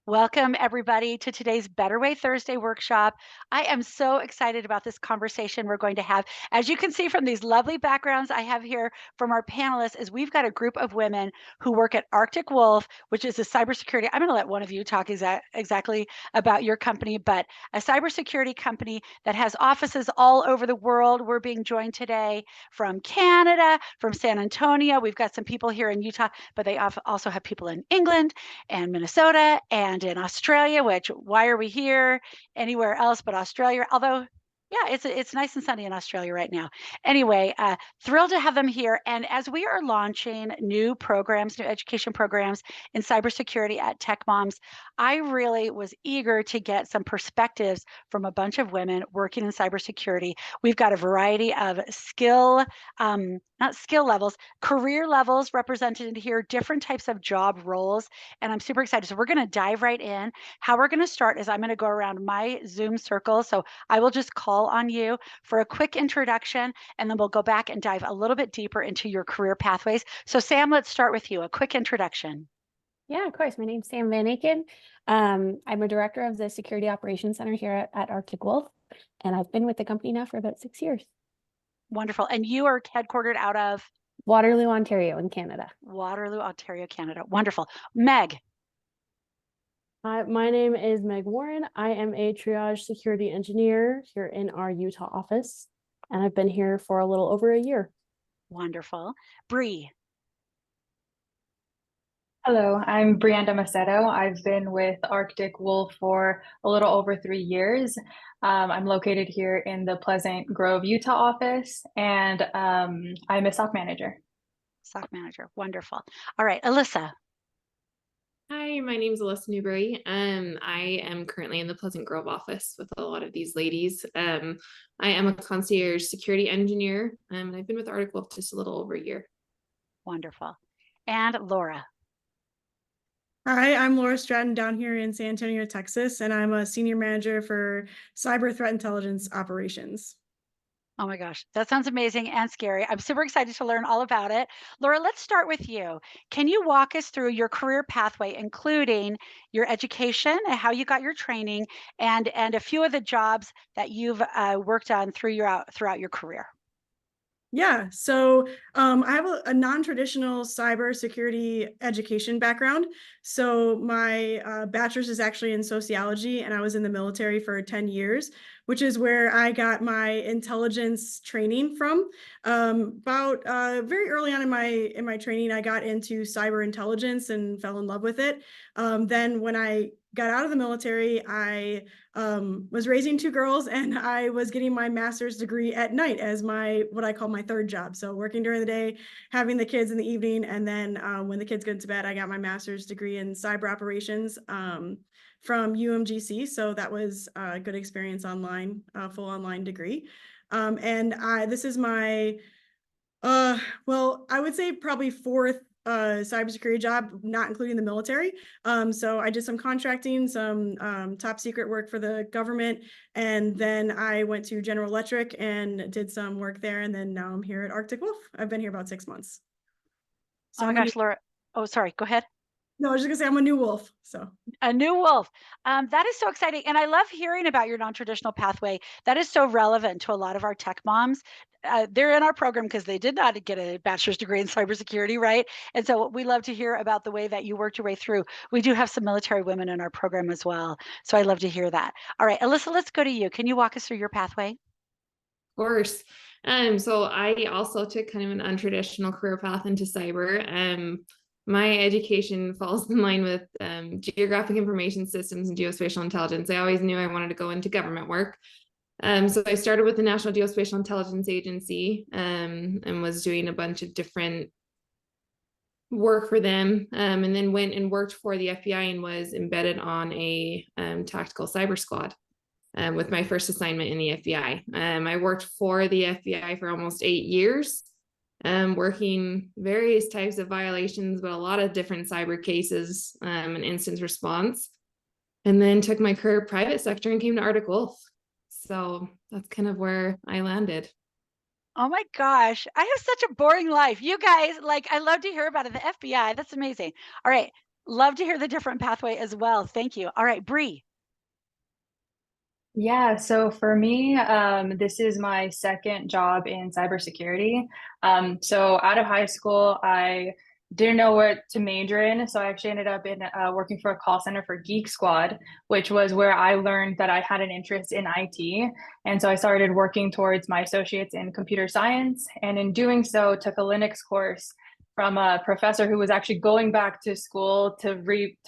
Welcome, everybody, to today's Better Way Thursday workshop. I am so excited about this conversation we're going to have. As you can see from these lovely backgrounds I have here from our panelists, is we've got a group of women who work at Arctic Wolf, which is a cybersecurity. I'm going to let one of you talk exactly about your company, but a cybersecurity company that has offices all over the world. We're being joined today from Canada, from San Antonio. We've got some people here in Utah, but they also have people in England and Minnesota and in Australia, which why are we here anywhere else but Australia? Although, yeah, it's nice and sunny in Australia right now. Anyway, thrilled to have them here. And as we are launching new programs, new education programs in cybersecurity at Tech Moms, I really was eager to get some perspectives from a bunch of women working in cybersecurity. We've got a variety of not skill levels, career levels represented here, different types of job roles, and I'm super excited. So we're going to dive right in. How we're going to start is I'm going to go around my Zoom circle. So I will just call on you for a quick introduction, and then we'll go back and dive a little bit deeper into your career pathways. So Sam, let's start with you. A quick introduction. Yeah, of course. My name's Sam Van Aken. I'm a director of the Security Operations Center here at Arctic Wolf, and I've been with the company now for about 6 years. Wonderful. And you are headquartered out of Waterloo, Ontario in Canada. Waterloo, Ontario, Canada. Wonderful. Meg. Hi, my name is Meg Warren. I am a triage security engineer here in our Utah office, and I've been here for a little over a year. Wonderful. Bree. Hello, I'm Brianda Macedo. I've been with Arctic Wolf for a little over 3 years. I'm located here in the Pleasant Grove, Utah office, and I'm a SOC manager. SOC manager. Wonderful. All right, Alyssa. Hi, my name is Alyssa Newberry. I am currently in the Pleasant Grove office with a lot of these ladies. I am a concierge security engineer, and I've been with Arctic Wolf just a little over a year. Wonderful. And Laura. Hi, I'm Laura Stratton down here in San Antonio, Texas, and I'm a senior manager for cyber threat intelligence operations. Oh my gosh, that sounds amazing and scary. I'm super excited to learn all about it. Laura, let's start with you. Can you walk us through your career pathway, including your education and how you got your training, and a few of the jobs that you've worked on throughout your career? Yeah, so I have a non-traditional cybersecurity education background. So my bachelor's is actually in sociology, and I was in the military for 10 years, which is where I got my intelligence training from. About very early on in my training, I got into cyber intelligence and fell in love with it. Then when I got out of the military, I was raising two girls, and I was getting my master's degree at night as what I call my third job. So working during the day, having the kids in the evening, and then when the kids go to bed, I got my master's degree in cyber operations from UMGC. So that was a good experience online, full online degree. And this is my, well, I would say probably fourth cybersecurity job, not including the military. So I did some contracting, some top secret work for the government, and then I went to General Electric and did some work there, and then now I'm here at Arctic Wolf. I've been here about 6 months. So oh my gosh, Laura. Oh, sorry. Go ahead. No, I was just gonna say I'm a new wolf. So a new wolf. That is so exciting. And I love hearing about your non-traditional pathway. That is so relevant to a lot of our tech moms. They're in our program because they did not get a bachelor's degree in cybersecurity, right? And so we love to hear about the way that you worked your way through. We do have some military women in our program as well. So I love to hear that. All right, Alyssa, let's go to you. Can you walk us through your pathway? Of course. So I also took kind of an untraditional career path into cyber. My education falls in line with geographic information systems and geospatial intelligence. I always knew I wanted to go into government work. So I started with the National Geospatial Intelligence Agency and was doing a bunch of different work for them, and then went and worked for the FBI and was embedded on a tactical cyber squad. With my first assignment in the FBI. I worked for the FBI for almost 8 years, working various types of violations, but a lot of different cyber cases and incident response. And then took my career private sector and came to Arctic Wolf. So that's kind of where I landed. Oh my gosh, I have such a boring life. You guys, like, I love to hear about it. The FBI, that's amazing. All right, Love to hear the different pathway as well. Thank you. All right, Bree. Yeah, so for me, this is my second job in cybersecurity. So out of high school, I didn't know what to major in, so I actually ended up in working for a call center for Geek Squad, which was where I learned that I had an interest in IT. And so I started working towards my associates in computer science, and in doing so, took a Linux course from a professor who was actually going back to school to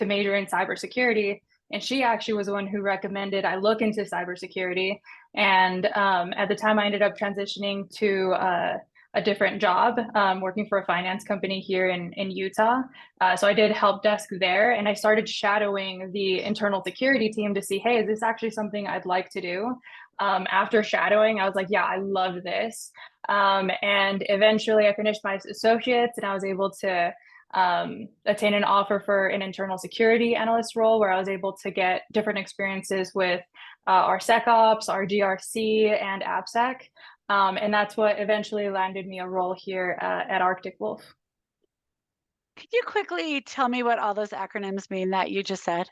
major in cybersecurity. And she actually was the one who recommended I look into cybersecurity. And at the time, I ended up transitioning to a different job, working for a finance company here in Utah. So I did help desk there, and I started shadowing the internal security team to see, hey, is this actually something I'd like to do? After shadowing, I was like, yeah, I love this. And eventually, I finished my associates, and I was able to attain an offer for an internal security analyst role where I was able to get different experiences with our SecOps, our GRC, and AppSec. And that's what eventually landed me a role here at Arctic Wolf. Could you quickly tell me what all those acronyms mean that you just said?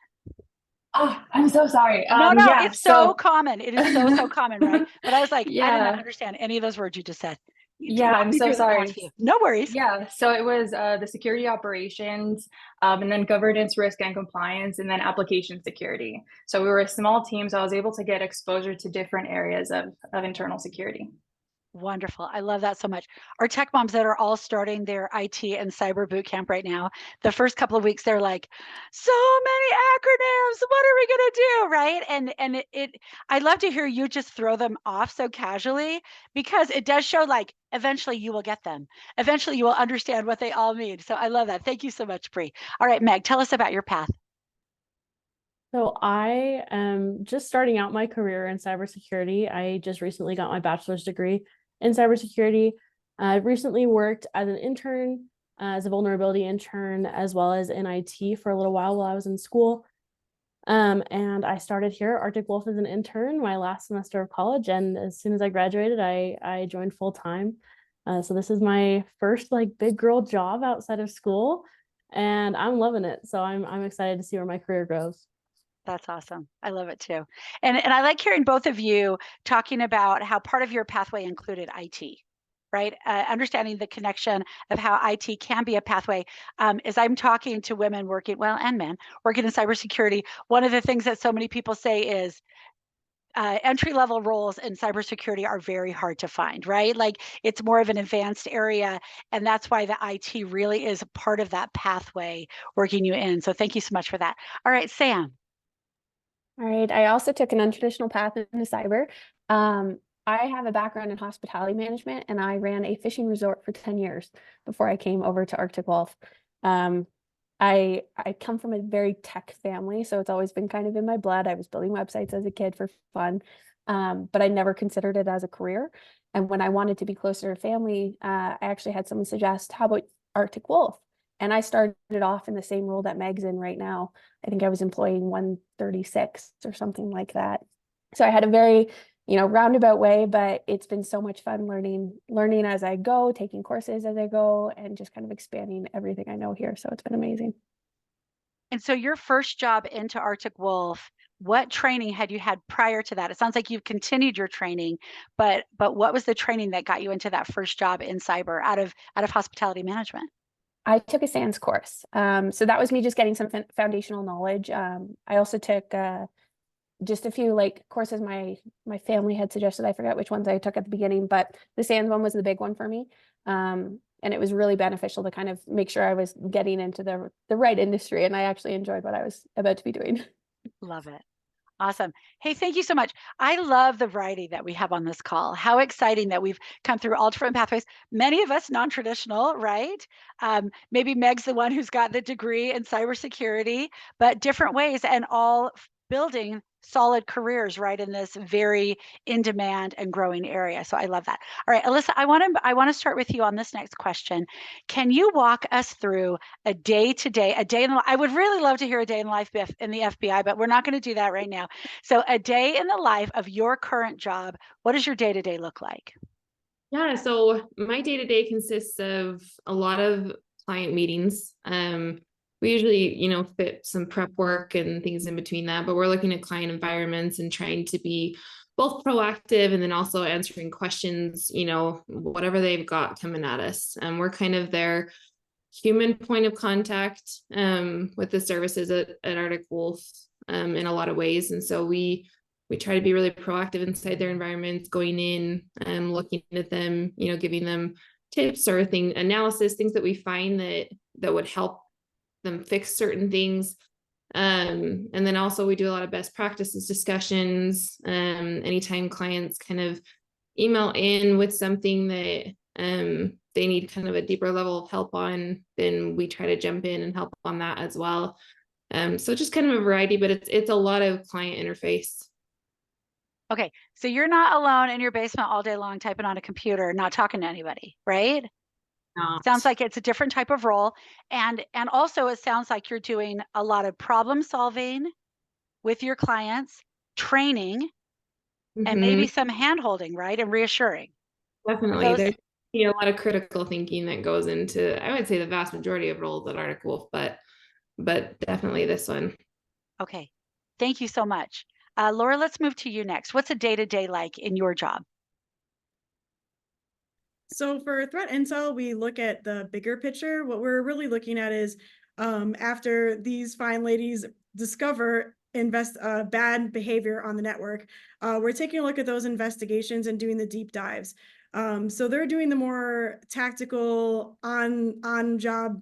Oh, I'm so sorry. No, Yeah, it's so common. It is so common, right? But I was like, I did not yeah, understand any of those words you just said. yeah, Walk I'm me so through the last sorry. few. No worries. Yeah, so it was the security operations, and then governance, risk, and compliance, and then application security. So we were a small team, so I was able to get exposure to different areas of internal security. Wonderful. I love that so much. Our tech moms that are all starting their IT and cyber boot camp right now, the first couple of weeks, they're like, so many acronyms. What are we going to do? Right. And I love to hear you just throw them off so casually, because it does show like eventually you will get them. Eventually you will understand what they all mean. So I love that. Thank you so much, Bree. All right, Meg, tell us about your path. So I am just starting out my career in cybersecurity. I just recently got my bachelor's degree in cybersecurity. I've recently worked as an intern, as a vulnerability intern, as well as in IT for a little while I was in school. And I started here at Arctic Wolf as an intern my last semester of college. And as soon as I graduated, I joined full time. So this is my first like big girl job outside of school, and I'm loving it. So I'm excited to see where my career goes. That's awesome. I love it too. And I like hearing both of you talking about how part of your pathway included IT, right? Understanding the connection of how IT can be a pathway. As I'm talking to women working, well, and men working in cybersecurity, one of the things that so many people say is entry level roles in cybersecurity are very hard to find, right? Like it's more of an advanced area. And that's why the IT really is a part of that pathway working you in. So thank you so much for that. All right, Sam. All right. I also took an untraditional path into cyber. I have a background in hospitality management, and I ran a fishing resort for 10 years before I came over to Arctic Wolf. I come from a very tech family, so it's always been kind of in my blood. I was building websites as a kid for fun, but I never considered it as a career. And when I wanted to be closer to family, I actually had someone suggest, how about Arctic Wolf? And I started off in the same role that Meg's in right now. I think I was employee 136 or something like that. So I had a very, roundabout way, but it's been so much fun learning as I go, taking courses as I go, and just kind of expanding everything I know here. So it's been amazing. And so your first job into Arctic Wolf, what training had you had prior to that? It sounds like you've continued your training, but what was the training that got you into that first job in cyber out of hospitality management? I took a SANS course. So that was me just getting some foundational knowledge. I also took just a few like courses my family had suggested. I forgot which ones I took at the beginning, but the SANS one was the big one for me. And it was really beneficial to kind of make sure I was getting into the right industry, and I actually enjoyed what I was about to be doing. Love it. Awesome. Hey, thank you so much. I love the variety that we have on this call. How exciting that we've come through all different pathways. Many of us non-traditional, right? Maybe Meg's the one who's got the degree in cybersecurity, but different ways, and all building solid careers right in this very in-demand and growing area. So I love that. All right, Alyssa, I want to start with you on this next question. Can you walk us through a day in the, I would really love to hear a day in the life in the FBI, but we're not going to do that right now. So a day in the life of your current job, what does your day-to-day look like? Yeah, so my day-to-day consists of a lot of client meetings. we usually, fit some prep work and things in between that, but we're looking at client environments and trying to be both proactive and then also answering questions, whatever they've got coming at us. We're kind of their human point of contact with the services at Arctic Wolf in a lot of ways. And so we try to be really proactive inside their environments, going in and looking at them, giving them tips or analysis, things that we find that would help them fix certain things. And then also we do a lot of best practices discussions. Anytime clients kind of email in with something that they need kind of a deeper level of help on, then we try to jump in and help on that as well. So just kind of a variety, but it's a lot of client interface. Okay, so you're not alone in your basement all day long typing on a computer, not talking to anybody, right? Sounds like it's a different type of role. And also it sounds like you're doing a lot of problem solving with your clients, training, and maybe some hand holding, right? And reassuring. Definitely. Those, There's a lot of critical thinking that goes into, I would say, the vast majority of roles at Arctic Wolf, but definitely this one. okay. Thank you so much. Laura, let's move to you next. What's a day-to-day like in your job? So for threat intel, we look at the bigger picture. What we're really looking at is after these fine ladies discover bad behavior on the network, we're taking a look at those investigations and doing the deep dives. So they're doing the more tactical on job,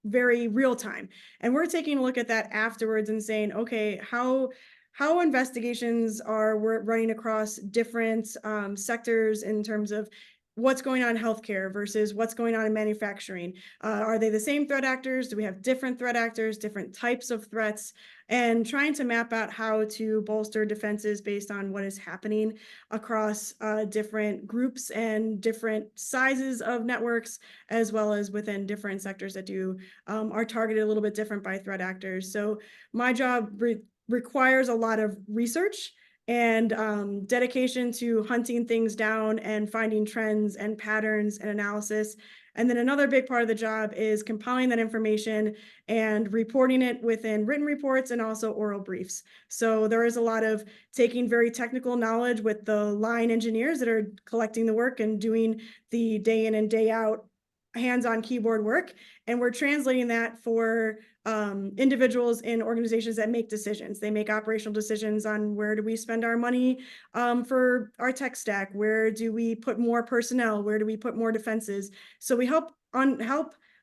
very real time, and we're taking a look at that afterwards and saying, okay, how investigations are we're running across different sectors in terms of what's going on in healthcare versus what's going on in manufacturing. Are they the same threat actors? Do we have different threat actors, different types of threats? And trying to map out how to bolster defenses based on what is happening across different groups and different sizes of networks, as well as within different sectors that are targeted a little bit different by threat actors. So my job requires a lot of research and dedication to hunting things down and finding trends and patterns and analysis. And then another big part of the job is compiling that information and reporting it within written reports and also oral briefs. So there is a lot of taking very technical knowledge with the line engineers that are collecting the work and doing the day in and day out hands-on keyboard work, and we're translating that for individuals in organizations that make decisions. They make operational decisions on where do we spend our money for our tech stack, where do we put more personnel, where do we put more defenses. So we help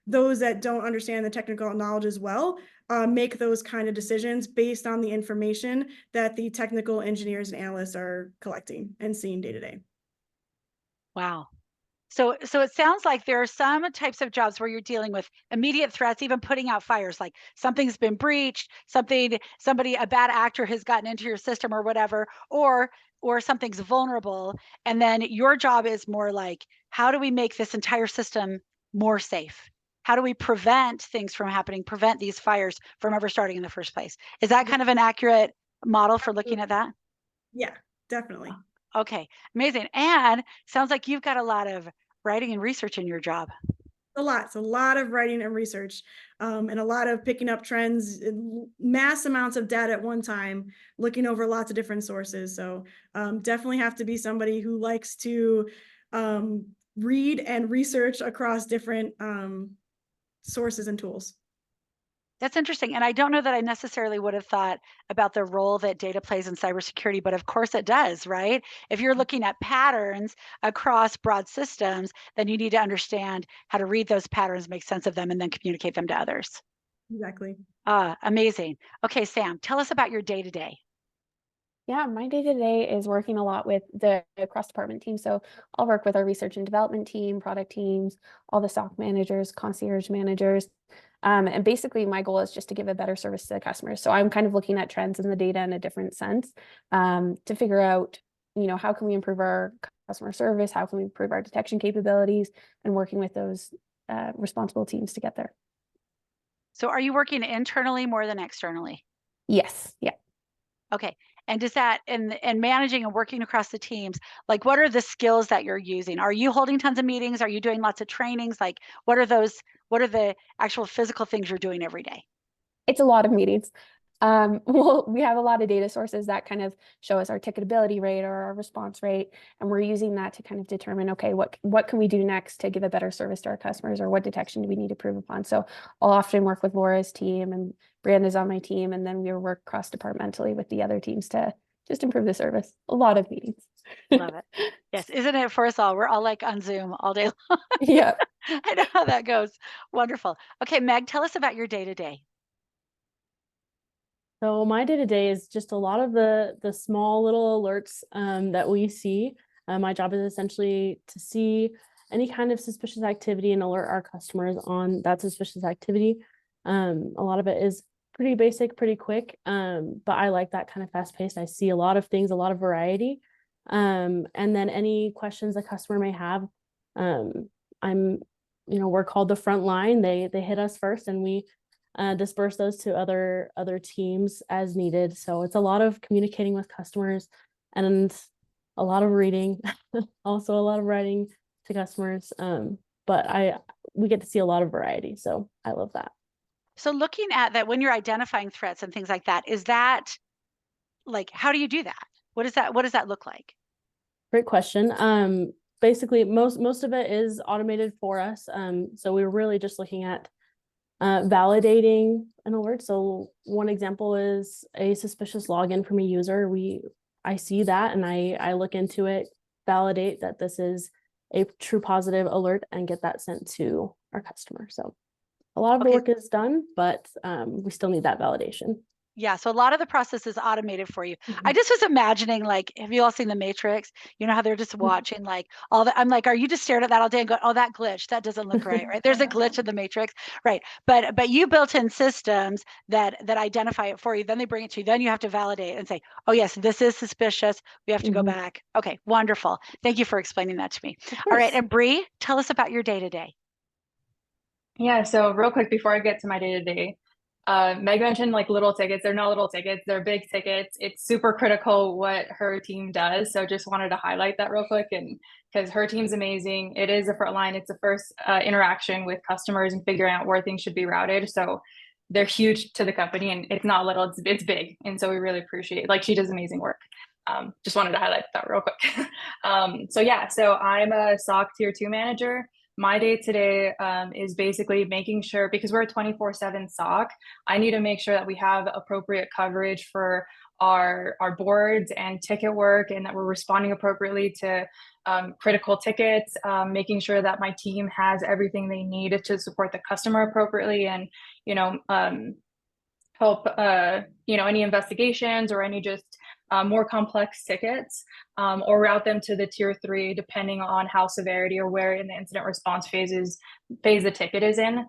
those that don't understand the technical knowledge as well make those kind of decisions based on the information that the technical engineers and analysts are collecting and seeing day to day. Wow. So it sounds like there are some types of jobs where you're dealing with immediate threats, even putting out fires, like something's been breached, a bad actor has gotten into your system or whatever, or something's vulnerable. And then your job is more like, how do we make this entire system more safe? How do we prevent things from happening, prevent these fires from ever starting in the first place? Is that kind of an accurate model for looking at that? Yeah, definitely. Okay, amazing. And sounds like you've got a lot of writing and research in your job. A lot of writing and research, and a lot of picking up trends, mass amounts of data at one time, looking over lots of different sources. So definitely have to be somebody who likes to read and research across different sources and tools. That's interesting. And I don't know that I necessarily would have thought about the role that data plays in cybersecurity, but of course it does, right? If you're looking at patterns across broad systems, then you need to understand how to read those patterns, make sense of them, and then communicate them to others. Exactly. Amazing. Okay, Sam, tell us about your day-to-day. Yeah, my day-to-day is working a lot with the cross-department team. So I'll work with our research and development team, product teams, all the SOC managers, concierge managers. And basically my goal is just to give a better service to the customers. So I'm kind of looking at trends in the data in a different sense to figure out, how can we improve our customer service? How can we improve our detection capabilities, and working with those responsible teams to get there. So are you working internally more than externally? Yes. Yeah. Okay. And does that, and managing and working across the teams, like what are the skills that you're using? Are you holding tons of meetings? Are you doing lots of trainings? Like what are the actual physical things you're doing every day? It's a lot of meetings. Well, we have a lot of data sources that kind of show us our ticketability rate or our response rate, and we're using that to kind of determine, okay, what can we do next to give a better service to our customers, or what detection do we need to improve upon? So I'll often work with Laura's team, and Brianna's on my team, and then we work cross-departmentally with the other teams to just improve the service. A lot of meetings. Love it. Yes, isn't it for us all? We're all like on Zoom all day long. Yeah. I know how that goes. Wonderful. Okay, Meg, tell us about your day-to-day. So my day-to-day is just a lot of the small little alerts that we see. My job is essentially to see any kind of suspicious activity and alert our customers on that suspicious activity. A lot of it is pretty basic, pretty quick, but I like that kind of fast-paced. I see a lot of things, a lot of variety. And then any questions the customer may have, we're called the front line. They hit us first, and we disperse those to other teams as needed. So it's a lot of communicating with customers and a lot of reading, also a lot of writing to customers. But we get to see a lot of variety, so I love that. So looking at that, when you're identifying threats and things like that, is that like, how do you do that? What does that look like? Great question. Basically, most of it is automated for us. So we're really just looking at validating an alert. So one example is a suspicious login from a user. I see that, and I look into it, validate that this is a true positive alert, and get that sent to our customer. So a lot of the work is done, but we still need that validation. Yeah, so a lot of the process is automated for you. I just was imagining, like, have you all seen The Matrix? You know how they're just watching like all that. I'm like, are you just staring at that all day and go, oh, that glitch, that doesn't look right, right? There's a glitch in The Matrix, right? But you built in systems that identify it for you. Then they bring it to you. Then you have to validate and say, oh yes, this is suspicious. We have to go back. Okay, wonderful. Thank you for explaining that to me. All right, and Bree, tell us about your day-to-day. Yeah, so real quick before I get to my day-to-day, Meg mentioned like little tickets. They're not little tickets, they're big tickets. It's super critical what her team does. So just wanted to highlight that real quick, and because her team's amazing. It is the front line. It's the first interaction with customers and figuring out where things should be routed. So they're huge to the company, and it's not little, it's big. And so we really appreciate, like, she does amazing work. Just wanted to highlight that real quick. So I'm a SOC tier 2 manager. My day today is basically making sure, because we're a 24/7 SOC, I need to make sure that we have appropriate coverage for our boards and ticket work, and that we're responding appropriately to critical tickets, making sure that my team has everything they need to support the customer appropriately, and help any investigations or any just more complex tickets, or route them to the tier 3 depending on how severity or where in the incident response phase the ticket is in.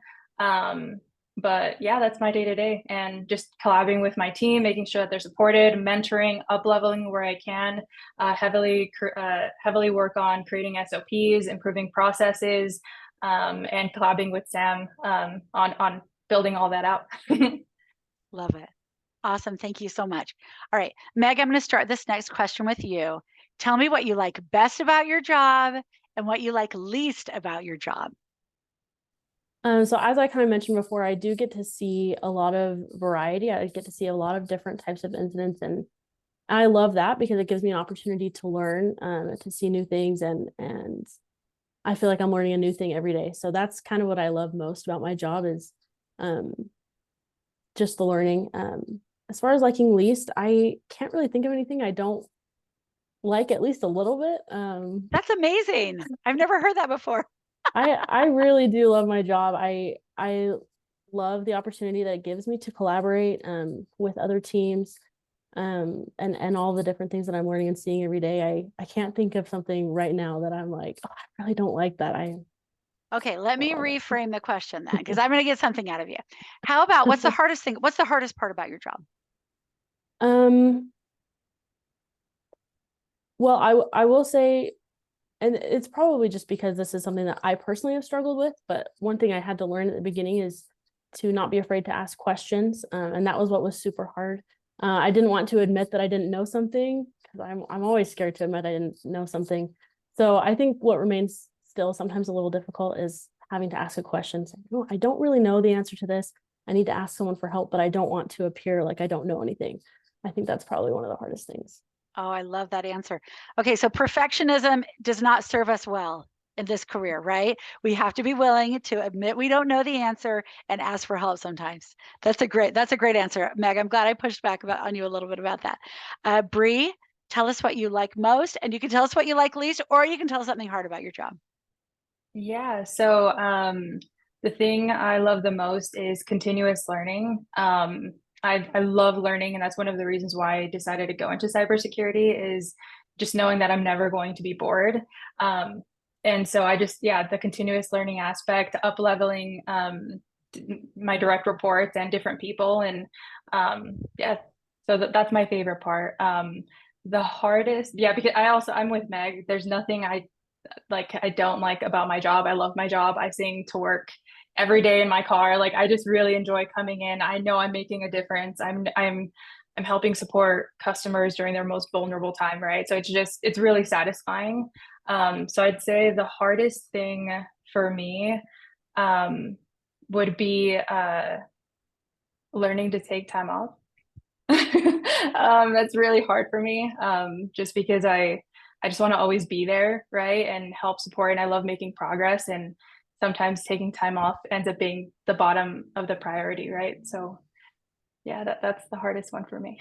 But yeah, that's my day-to-day, and just collaborating with my team, making sure that they're supported, mentoring, up-leveling where I can, heavily work on creating SOPs, improving processes, and collaborating with Sam on building all that out. Love it. Awesome. Thank you so much. All right, Meg, I'm going to start this next question with you. Tell me what you like best about your job and what you like least about your job. So as I kind of mentioned before, I do get to see a lot of variety. I get to see a lot of different types of incidents, and I love that because it gives me an opportunity to learn, to see new things, and I feel like I'm learning a new thing every day. So that's kind of what I love most about my job is just the learning. As far as liking least, I can't really think of anything I don't like at least a little bit. That's amazing. I've never heard that before. I really do love my job. I love the opportunity that it gives me to collaborate with other teams, and all the different things that I'm learning and seeing every day. I can't think of something right now that I'm like, oh, I really don't like that. Okay, let me reframe the question then, because I'm going to get something out of you. How about what's the hardest thing? What's the hardest part about your job? Well, I will say, and it's probably just because this is something that I personally have struggled with, but one thing I had to learn at the beginning is to not be afraid to ask questions. And that was what was super hard. I didn't want to admit that I didn't know something, because I'm always scared to admit I didn't know something. So I think what remains still sometimes a little difficult is having to ask a question, saying, oh, I don't really know the answer to this. I need to ask someone for help, but I don't want to appear like I don't know anything. I think that's probably one of the hardest things. Oh, I love that answer. Okay, so perfectionism does not serve us well in this career, right? We have to be willing to admit we don't know the answer and ask for help sometimes. That's a great answer, Meg. I'm glad I pushed back on you a little bit about that. Bree, tell us what you like most, and you can tell us what you like least, or you can tell us something hard about your job. Yeah, so the thing I love the most is continuous learning. I love learning, and that's one of the reasons why I decided to go into cybersecurity is just knowing that I'm never going to be bored. And so yeah, the continuous learning aspect, up leveling my direct reports and different people, and yeah, so that's my favorite part. The hardest, yeah, because I'm with Meg. There's nothing I don't like about my job. I love my job. I sing to work every day in my car. Like I just really enjoy coming in. I know I'm making a difference. I'm helping support customers during their most vulnerable time, right? So it's really satisfying. So I'd say the hardest thing for me would be learning to take time off. That's really hard for me, just because I just want to always be there, right, and help support. And I love making progress. And sometimes taking time off ends up being the bottom of the priority, right? So yeah, that's the hardest one for me.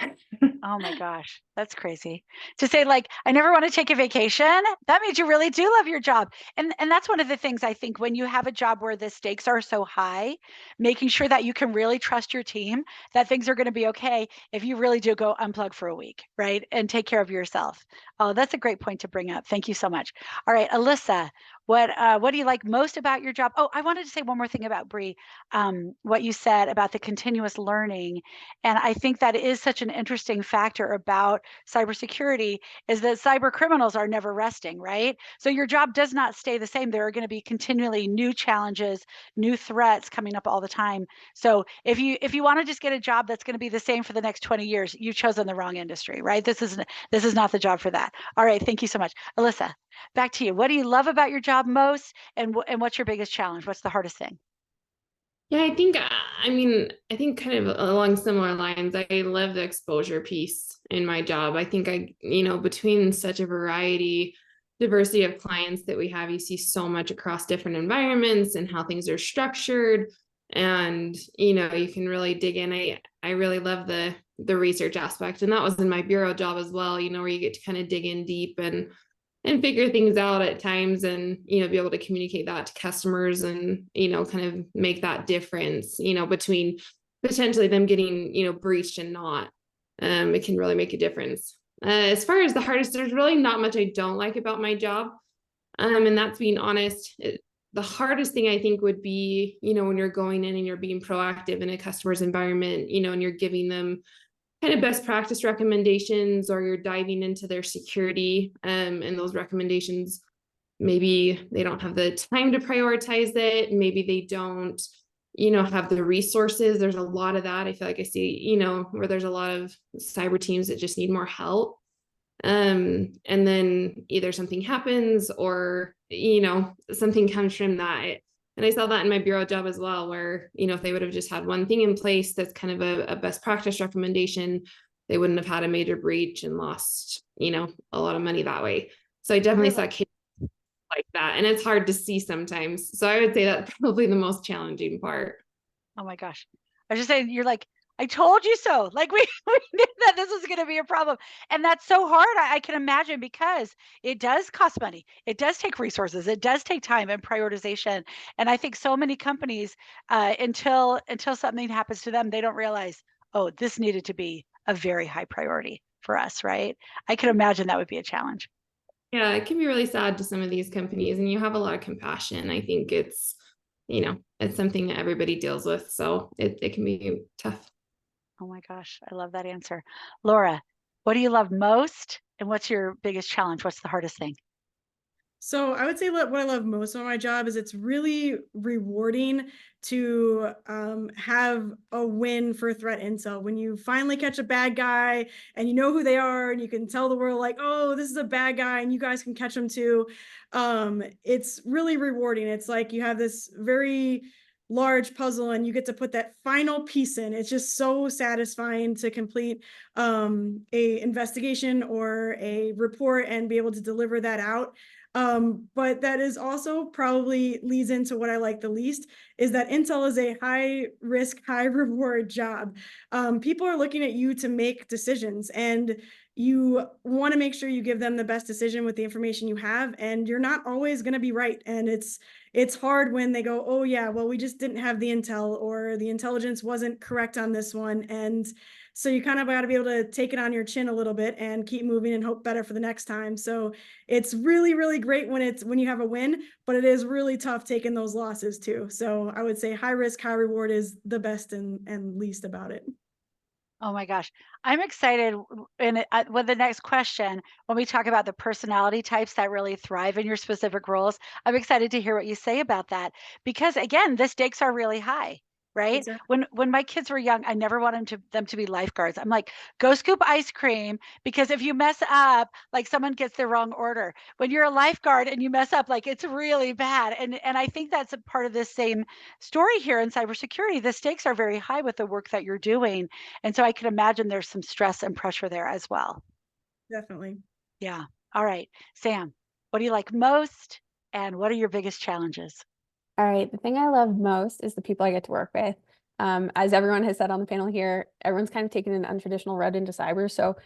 Oh my gosh, that's crazy. To say like, I never want to take a vacation, that means you really do love your job. And that's one of the things I think when you have a job where the stakes are so high, making sure that you can really trust your team that things are going to be okay if you really do go unplug for a week, right? And take care of yourself. Oh, that's a great point to bring up. Thank you so much. All right, Alyssa, what do you like most about your job? Oh, I wanted to say one more thing about Bree, what you said about the continuous learning. And I think that is such an interesting factor about cybersecurity is that cyber criminals are never resting, right? So your job does not stay the same. There are going to be continually new challenges, new threats coming up all the time. So if you want to just get a job that's going to be the same for the next 20 years, you've chosen the wrong industry, right? This is not the job for that. All right, thank you so much. Alyssa, back to you. What do you love about your job most, and what's your biggest challenge? What's the hardest thing? Yeah, I think kind of along similar lines, I love the exposure piece in my job. I think between such a diversity of clients that we have, you see so much across different environments and how things are structured. And, you can really dig in. I really love the research aspect. And that was in my bureau job as well, where you get to kind of dig in deep and figure things out at times, and be able to communicate that to customers, and kind of make that difference between potentially them getting breached and not. It can really make a difference. As far as the hardest, there's really not much I don't like about my job, and that's being honest. The hardest thing I think would be when you're going in and you're being proactive in a customer's environment, and you're giving them kind of best practice recommendations, or you're diving into their security, and those recommendations, maybe they don't have the time to prioritize it, maybe they don't have the resources. There's a lot of that. I feel like I see where there's a lot of cyber teams that just need more help, and then either something happens, or something comes from that. And I saw that in my bureau job as well, where, if they would have just had one thing in place that's kind of a best practice recommendation, they wouldn't have had a major breach and lost, a lot of money that way. So I definitely saw cases like that. And it's hard to see sometimes. So I would say that's probably the most challenging part. Oh my gosh. I was just saying, you're like, I told you so. Like we knew that this was going to be a problem. And that's so hard. I can imagine, because it does cost money. It does take resources. It does take time and prioritization. And I think so many companies, until something happens to them, they don't realize, oh, this needed to be a very high priority for us, right? I can imagine that would be a challenge. Yeah, it can be really sad to some of these companies, and you have a lot of compassion. I think it's something that everybody deals with. So it can be tough. Oh my gosh, I love that answer. Laura, what do you love most, and what's your biggest challenge? What's the hardest thing? So I would say what I love most about my job is it's really rewarding to have a win for threat intel. When you finally catch a bad guy and you know who they are, and you can tell the world like, oh, this is a bad guy, and you guys can catch them too. It's really rewarding. It's like you have this very large puzzle and you get to put that final piece in. It's just so satisfying to complete a investigation or a report and be able to deliver that out. But that is also probably leads into what I like the least, is that Intel is a high risk, high reward job. People are looking at you to make decisions, and you want to make sure you give them the best decision with the information you have, and you're not always going to be right. And it's hard when they go, oh yeah, well, we just didn't have the intel, or the intelligence wasn't correct on this one. And so you kind of got to be able to take it on your chin a little bit and keep moving and hope better for the next time. So it's really, really great when you have a win, but it is really tough taking those losses too. So I would say high risk, high reward is the best and least about it. Oh my gosh, I'm excited with the next question. When we talk about the personality types that really thrive in your specific roles, I'm excited to hear what you say about that, because again, the stakes are really high, right? Exactly. When my kids were young, I never wanted them to be lifeguards. I'm like, go scoop ice cream, because if you mess up, like someone gets the wrong order. When you're a lifeguard and you mess up, like it's really bad. And I think that's a part of this same story here in cybersecurity. The stakes are very high with the work that you're doing. And so I can imagine there's some stress and pressure there as well. Definitely. Yeah. All right. Sam, what do you like most? And what are your biggest challenges? All right, the thing I love most is the people I get to work with. As everyone has said on the panel here, everyone's kind of taken an untraditional route into cyber. So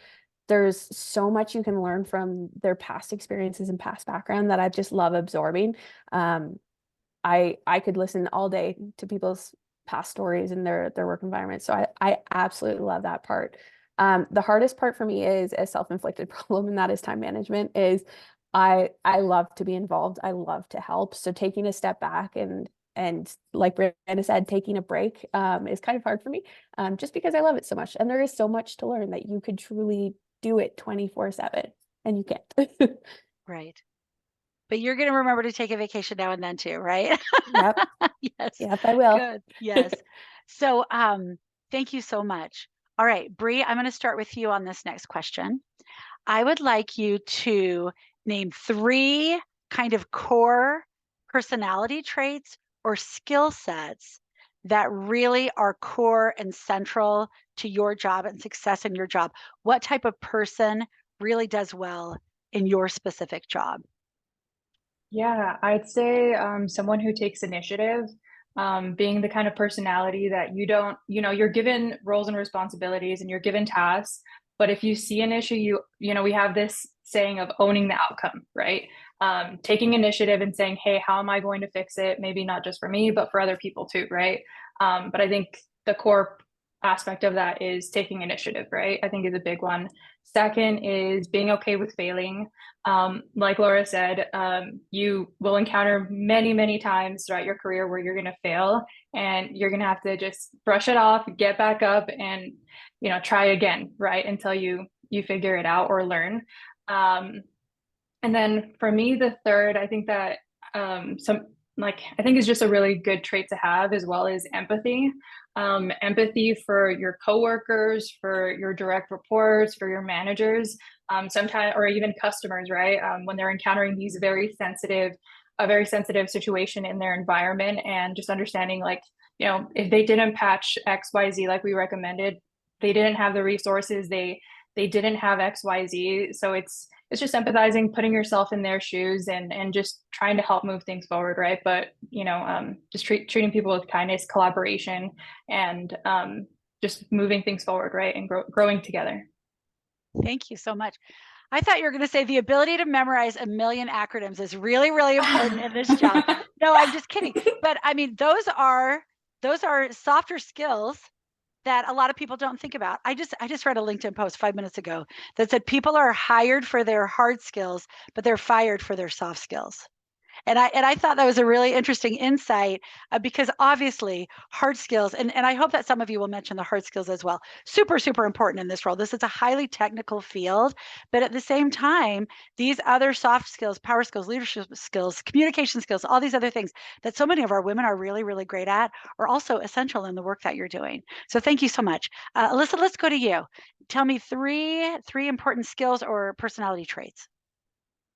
there's so much you can learn from their past experiences and past background that I just love absorbing. I could listen all day to people's past stories and their work environment. So I absolutely love that part. The hardest part for me is a self-inflicted problem, and that is time management. I love to be involved. I love to help. So taking a step back and like Brandon said, taking a break is kind of hard for me, just because I love it so much. And there is so much to learn that you could truly do it 24/7, and you can't. Right. But you're going to remember to take a vacation now and then too, right? Yep. Yes. Yep, I will. Good. Yes. So thank you so much. All right, Bree, I'm going to start with you on this next question. I would like you to name 3 kind of core personality traits or skill sets that really are core and central to your job and success in your job. What type of person really does well in your specific job? Yeah, I'd say someone who takes initiative, being the kind of personality that you don't, you're given roles and responsibilities and you're given tasks, but if you see an issue, we have this saying of owning the outcome, right? Taking initiative and saying, hey, how am I going to fix it? Maybe not just for me, but for other people too, right? But I think the core aspect of that is taking initiative, right? I think is a big one. Second is being okay with failing. Like Laura said, you will encounter many, many times throughout your career where you're going to fail, and you're going to have to just brush it off, get back up, and try again, right, until you figure it out or learn. And then for me, the third, I think that I think is just a really good trait to have, as well as empathy. Empathy for your coworkers, for your direct reports, for your managers, sometimes, or even customers, right? When they're encountering a very sensitive situation in their environment, and just understanding, like, if they didn't patch XYZ like we recommended, they didn't have the resources, they didn't have XYZ. So it's just empathizing, putting yourself in their shoes, and just trying to help move things forward, right? But just treating people with kindness, collaboration, and just moving things forward, right, and growing together. Thank you so much. I thought you were going to say the ability to memorize a million acronyms is really, really important in this job. No, I'm just kidding. But I mean, those are softer skills that a lot of people don't think about. I just read a LinkedIn post 5 minutes ago that said people are hired for their hard skills, but they're fired for their soft skills. And I thought that was a really interesting insight, because obviously hard skills, and I hope that some of you will mention the hard skills as well. Super, super important in this role. This is a highly technical field, but at the same time, these other soft skills, power skills, leadership skills, communication skills, all these other things that so many of our women are really, really great at are also essential in the work that you're doing. So thank you so much. Alyssa, let's go to you. Tell me three important skills or personality traits.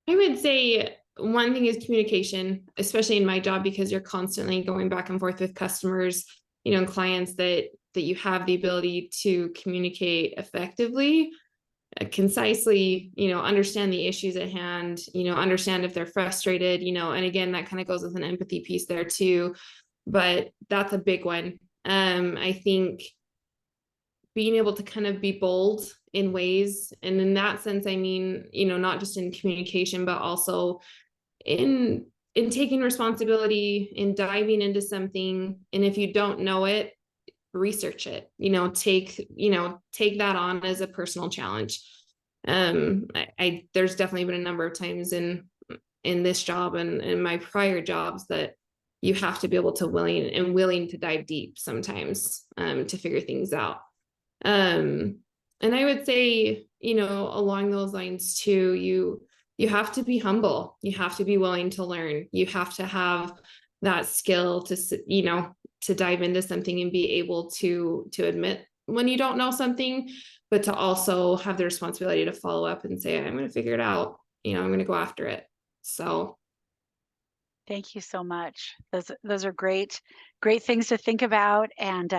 I would say one thing is communication, especially in my job, because you're constantly going back and forth with customers, and clients, that you have the ability to communicate effectively, concisely, understand the issues at hand, understand if they're frustrated, and again, that kind of goes with an empathy piece there too. But that's a big one. I think being able to kind of be bold in ways, and in that sense, I mean, not just in communication, but also in taking responsibility, in diving into something, and if you don't know it, research it, take that on as a personal challenge. I there's definitely been a number of times in this job and in my prior jobs that you have to be able to willing to dive deep sometimes, to figure things out. And I would say, along those lines too, you have to be humble. You have to be willing to learn. You have to have that skill to, to dive into something and be able to admit when you don't know something, but to also have the responsibility to follow up and say, I'm going to figure it out. I'm going to go after it. So Thank you so much. Those are great things to think about, and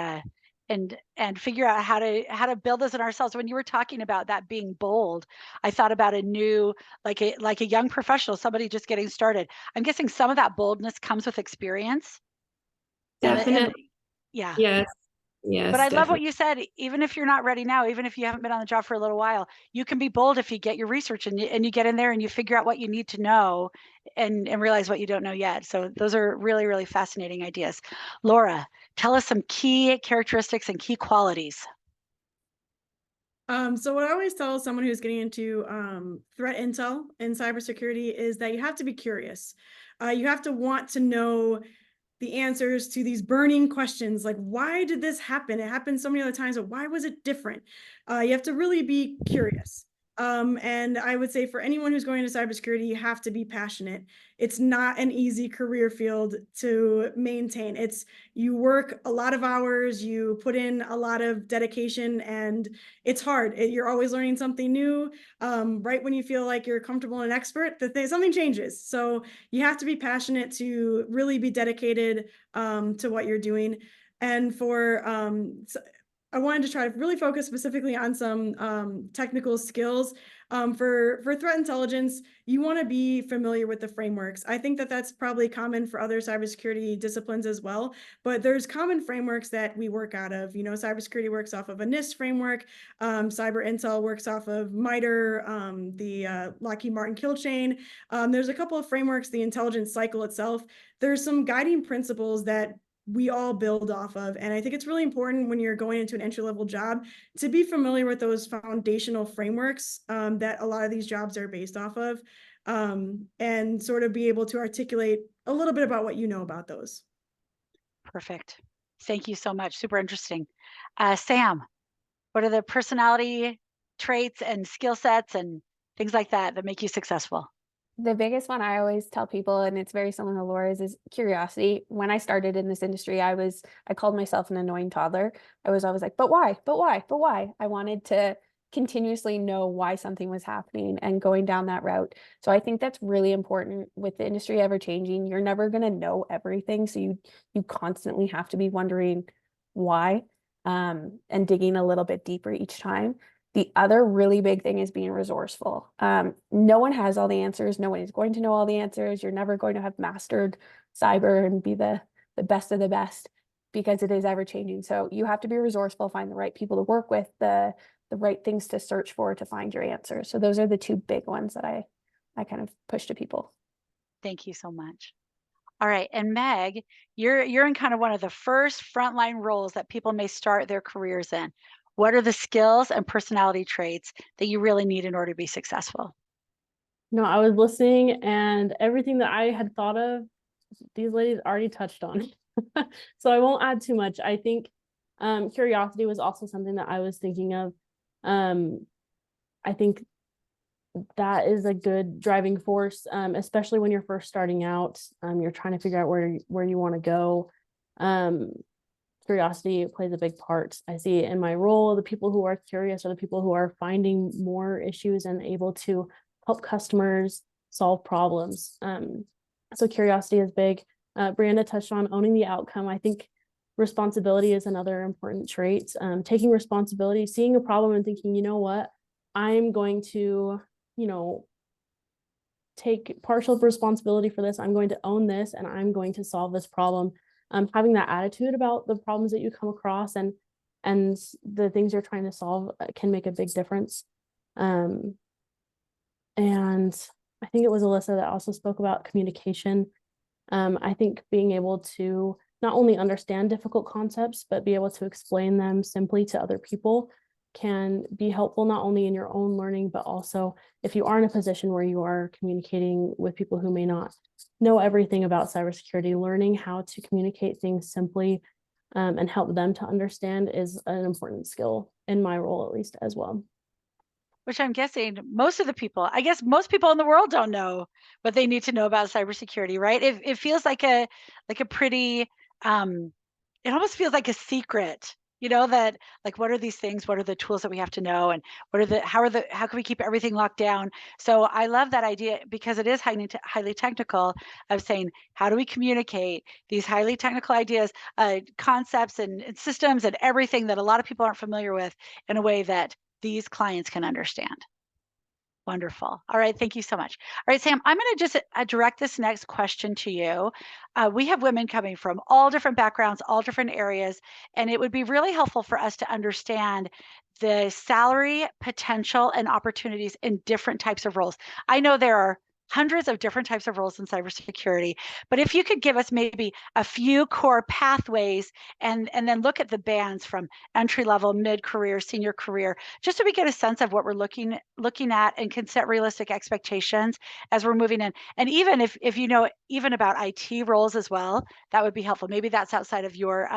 figure out how to build this in ourselves. When you were talking about that being bold, I thought about a new, like a young professional, somebody just getting started. I'm guessing some of that boldness comes with experience. definitely. Yeah. Yes. But Yes, I love what definitely. you said. Even if you're not ready now, even if you haven't been on the job for a little while, you can be bold if you get your research and you get in there and you figure out what you need to know, and realize what you don't know yet. So those are really, really fascinating ideas. Laura, tell us some key characteristics and key qualities. So what I always tell someone who's getting into threat intel in cybersecurity is that you have to be curious. You have to want to know the answers to these burning questions, like, why did this happen? It happened so many other times, but why was it different? You have to really be curious. And I would say for anyone who's going into cybersecurity, you have to be passionate. It's not an easy career field to maintain. You work a lot of hours, you put in a lot of dedication, and it's hard. You're always learning something new. Right when you feel like you're comfortable and an expert, something changes. So you have to be passionate to really be dedicated to what you're doing. And I wanted to try to really focus specifically on some technical skills. For threat intelligence, you want to be familiar with the frameworks. I think that that's probably common for other cybersecurity disciplines as well, but there's common frameworks that we work out of. Cybersecurity works off of a NIST framework. Cyber Intel works off of MITRE, the Lockheed Martin kill chain. There's a couple of frameworks, the intelligence cycle itself. There's some guiding principles that we all build off of. And I think it's really important when you're going into an entry-level job to be familiar with those foundational frameworks that a lot of these jobs are based off of, and sort of be able to articulate a little bit about what you know about those. Perfect. Thank you so much. Super interesting. Sam, what are the personality traits and skill sets and things like that make you successful? The biggest one I always tell people, and it's very similar to Laura's, is curiosity. When I started in this industry, I called myself an annoying toddler. I was always like, but why? But why? But why? I wanted to continuously know why something was happening and going down that route. So I think that's really important with the industry ever changing. You're never going to know everything. So you constantly have to be wondering why, and digging a little bit deeper each time. The other really big thing is being resourceful. No one has all the answers. No one is going to know all the answers. You're never going to have mastered cyber and be the best of the best, because it is ever changing. So you have to be resourceful, find the right people to work with, the right things to search for to find your answers. So those are the two big ones that I kind of push to people. Thank you so much. All right. And Meg, you're in kind of one of the first frontline roles that people may start their careers in. What are the skills and personality traits that you really need in order to be successful? No, I was listening, and everything that I had thought of, these ladies already touched on. So I won't add too much. I think curiosity was also something that I was thinking of. I think that is a good driving force, especially when you're first starting out. You're trying to figure out where you want to go. Curiosity plays a big part. I see it in my role. The people who are curious are the people who are finding more issues and able to help customers solve problems. So curiosity is big. Brianda touched on owning the outcome. I think responsibility is another important trait. Taking responsibility, seeing a problem and thinking, you know what, I'm going to, take partial responsibility for this. I'm going to own this and I'm going to solve this problem. Having that attitude about the problems that you come across and the things you're trying to solve can make a big difference. And I think it was Alyssa that also spoke about communication. I think being able to not only understand difficult concepts, but be able to explain them simply to other people can be helpful, not only in your own learning, but also if you are in a position where you are communicating with people who may not know everything about cybersecurity, learning how to communicate things simply and help them to understand is an important skill in my role, at least, as well. Which I'm guessing most of the people, I guess most people in the world don't know what they need to know about cybersecurity, right? It feels like a pretty, it almost feels like a secret, that like, what are these things? What are the tools that we have to know? And how can we keep everything locked down? So I love that idea because it is highly technical of saying, how do we communicate these highly technical ideas, concepts and systems and everything that a lot of people aren't familiar with in a way that these clients can understand. Wonderful. All right. Thank you so much. All right, Sam, I'm going to just direct this next question to you. We have women coming from all different backgrounds, all different areas, and it would be really helpful for us to understand the salary potential and opportunities in different types of roles. I know there are hundreds of different types of roles in cybersecurity, but if you could give us maybe a few core pathways and then look at the bands from entry level, mid-career, senior career, just so we get a sense of what we're looking at and can set realistic expectations as we're moving in. And even if you know even about IT roles as well, that would be helpful. Maybe that's outside of your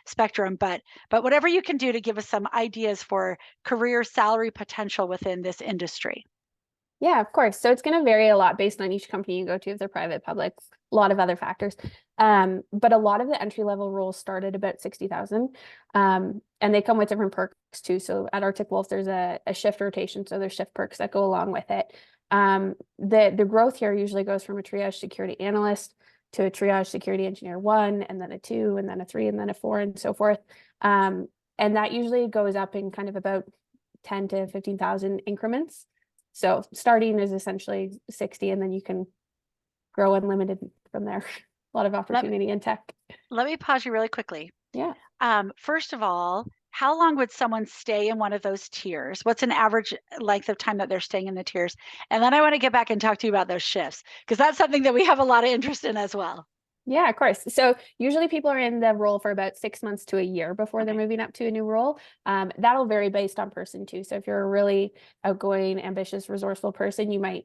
spectrum, but whatever you can do to give us some ideas for career salary potential within this industry. Yeah, of course. So it's going to vary a lot based on each company you go to, if they're private, public, a lot of other factors. But a lot of the entry level roles start at about 60,000. And they come with different perks too. So at Arctic Wolf, there's a shift rotation. So there's shift perks that go along with it. The growth here usually goes from a triage security analyst to a triage security engineer 1, and then a 2, and then a 3, and then a 4, and so forth. And that usually goes up in kind of about 10 to 15,000 increments. So starting is essentially 60, and then you can grow unlimited from there. A lot of opportunity in tech. Let me pause you really quickly. Yeah. First of all, how long would someone stay in one of those tiers? What's an average length of time that they're staying in the tiers? And then I want to get back and talk to you about those shifts, because that's something that we have a lot of interest in as well. Yeah, of course. So usually people are in the role for about 6 months to a year before they're moving up to a new role. That'll vary based on person too. So if you're a really outgoing, ambitious, resourceful person, you might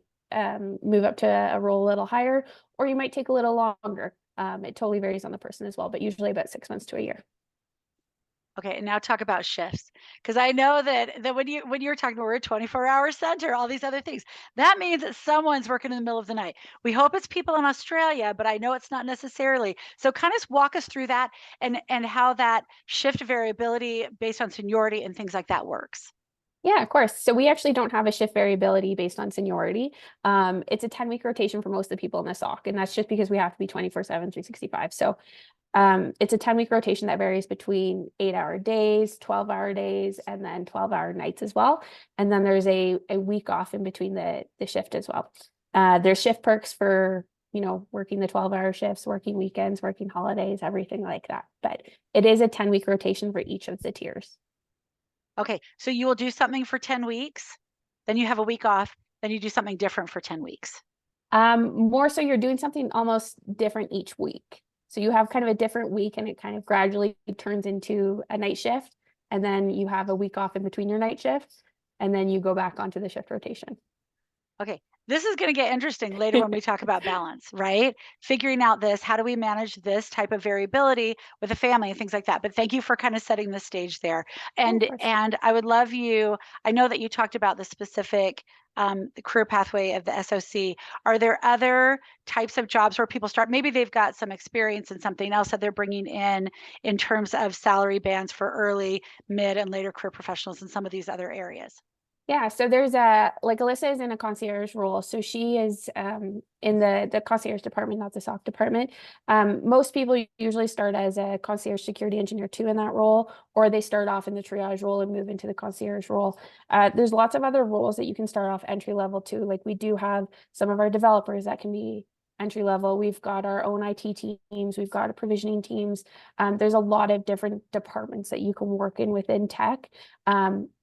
move up to a role a little higher, or you might take a little longer. It totally varies on the person as well, but usually about 6 months to a year. Okay, and now talk about shifts, because I know that when you're talking, we're a 24-hour center, all these other things. That means that someone's working in the middle of the night. We hope it's people in Australia, but I know it's not necessarily. So kind of walk us through that and how that shift variability based on seniority and things like that works. Yeah, of course. So we actually don't have a shift variability based on seniority. It's a 10-week rotation for most of the people in the SOC, and that's just because we have to be 24/7, 365. So it's a 10-week rotation that varies between 8-hour days, 12-hour days, and then 12-hour nights as well. And then there's a week off in between the shift as well. There's shift perks for, working the 12-hour shifts, working weekends, working holidays, everything like that. But it is a 10-week rotation for each of the tiers. Okay, so you will do something for 10 weeks, then you have a week off, then you do something different for 10 weeks. More so you're doing something almost different each week. So you have kind of a different week, and it kind of gradually turns into a night shift. And then you have a week off in between your night shifts, and then you go back onto the shift rotation. Okay, this is going to get interesting later when we talk about balance, right? Figuring out this, how do we manage this type of variability with a family and things like that. But thank you for kind of setting the stage there. And I would love you, I know that you talked about the specific the career pathway of the SOC. Are there other types of jobs where people start? Maybe they've got some experience in something else that they're bringing in terms of salary bands for early, mid, and later career professionals in some of these other areas. Yeah, so there's like Alyssa is in a concierge role. So she is in the concierge department, not the SOC department. Most people usually start as a concierge security engineer 2 in that role, or they start off in the triage role and move into the concierge role. There's lots of other roles that you can start off entry level too. Like we do have some of our developers that can be entry level. We've got our own IT teams, we've got provisioning teams. There's a lot of different departments that you can work in within tech.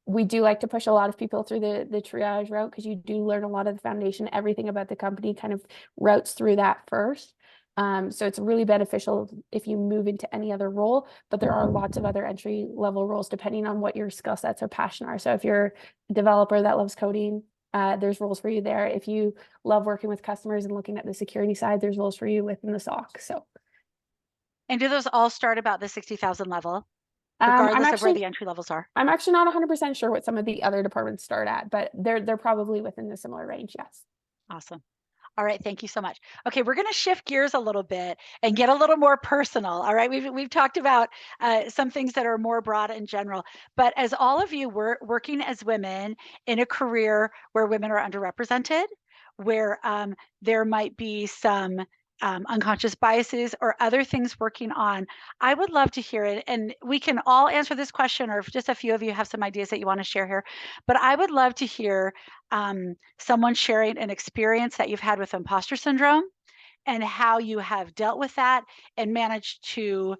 We do like to push a lot of people through the triage route because you do learn a lot of the foundation, everything about the company kind of routes through that first. So it's really beneficial if you move into any other role, but there are lots of other entry level roles depending on what your skill sets or passion are. So if you're a developer that loves coding, there's roles for you there. If you love working with customers and looking at the security side, there's roles for you within the SOC. So, And do those all start about the 60,000 level, I'm regardless of where actually the entry levels are? I'm actually not 100% sure what some of the other departments start at, but they're probably within a similar range. Yes. Awesome. All right, thank you so much. Okay, we're going to shift gears a little bit and get a little more personal. All right, we've talked about some things that are more broad and general, but as all of you were working as women in a career where women are underrepresented, where there might be some unconscious biases or other things working on, I would love to hear it. And we can all answer this question, or if just a few of you have some ideas that you want to share here, but I would love to hear someone sharing an experience that you've had with imposter syndrome and how you have dealt with that and managed to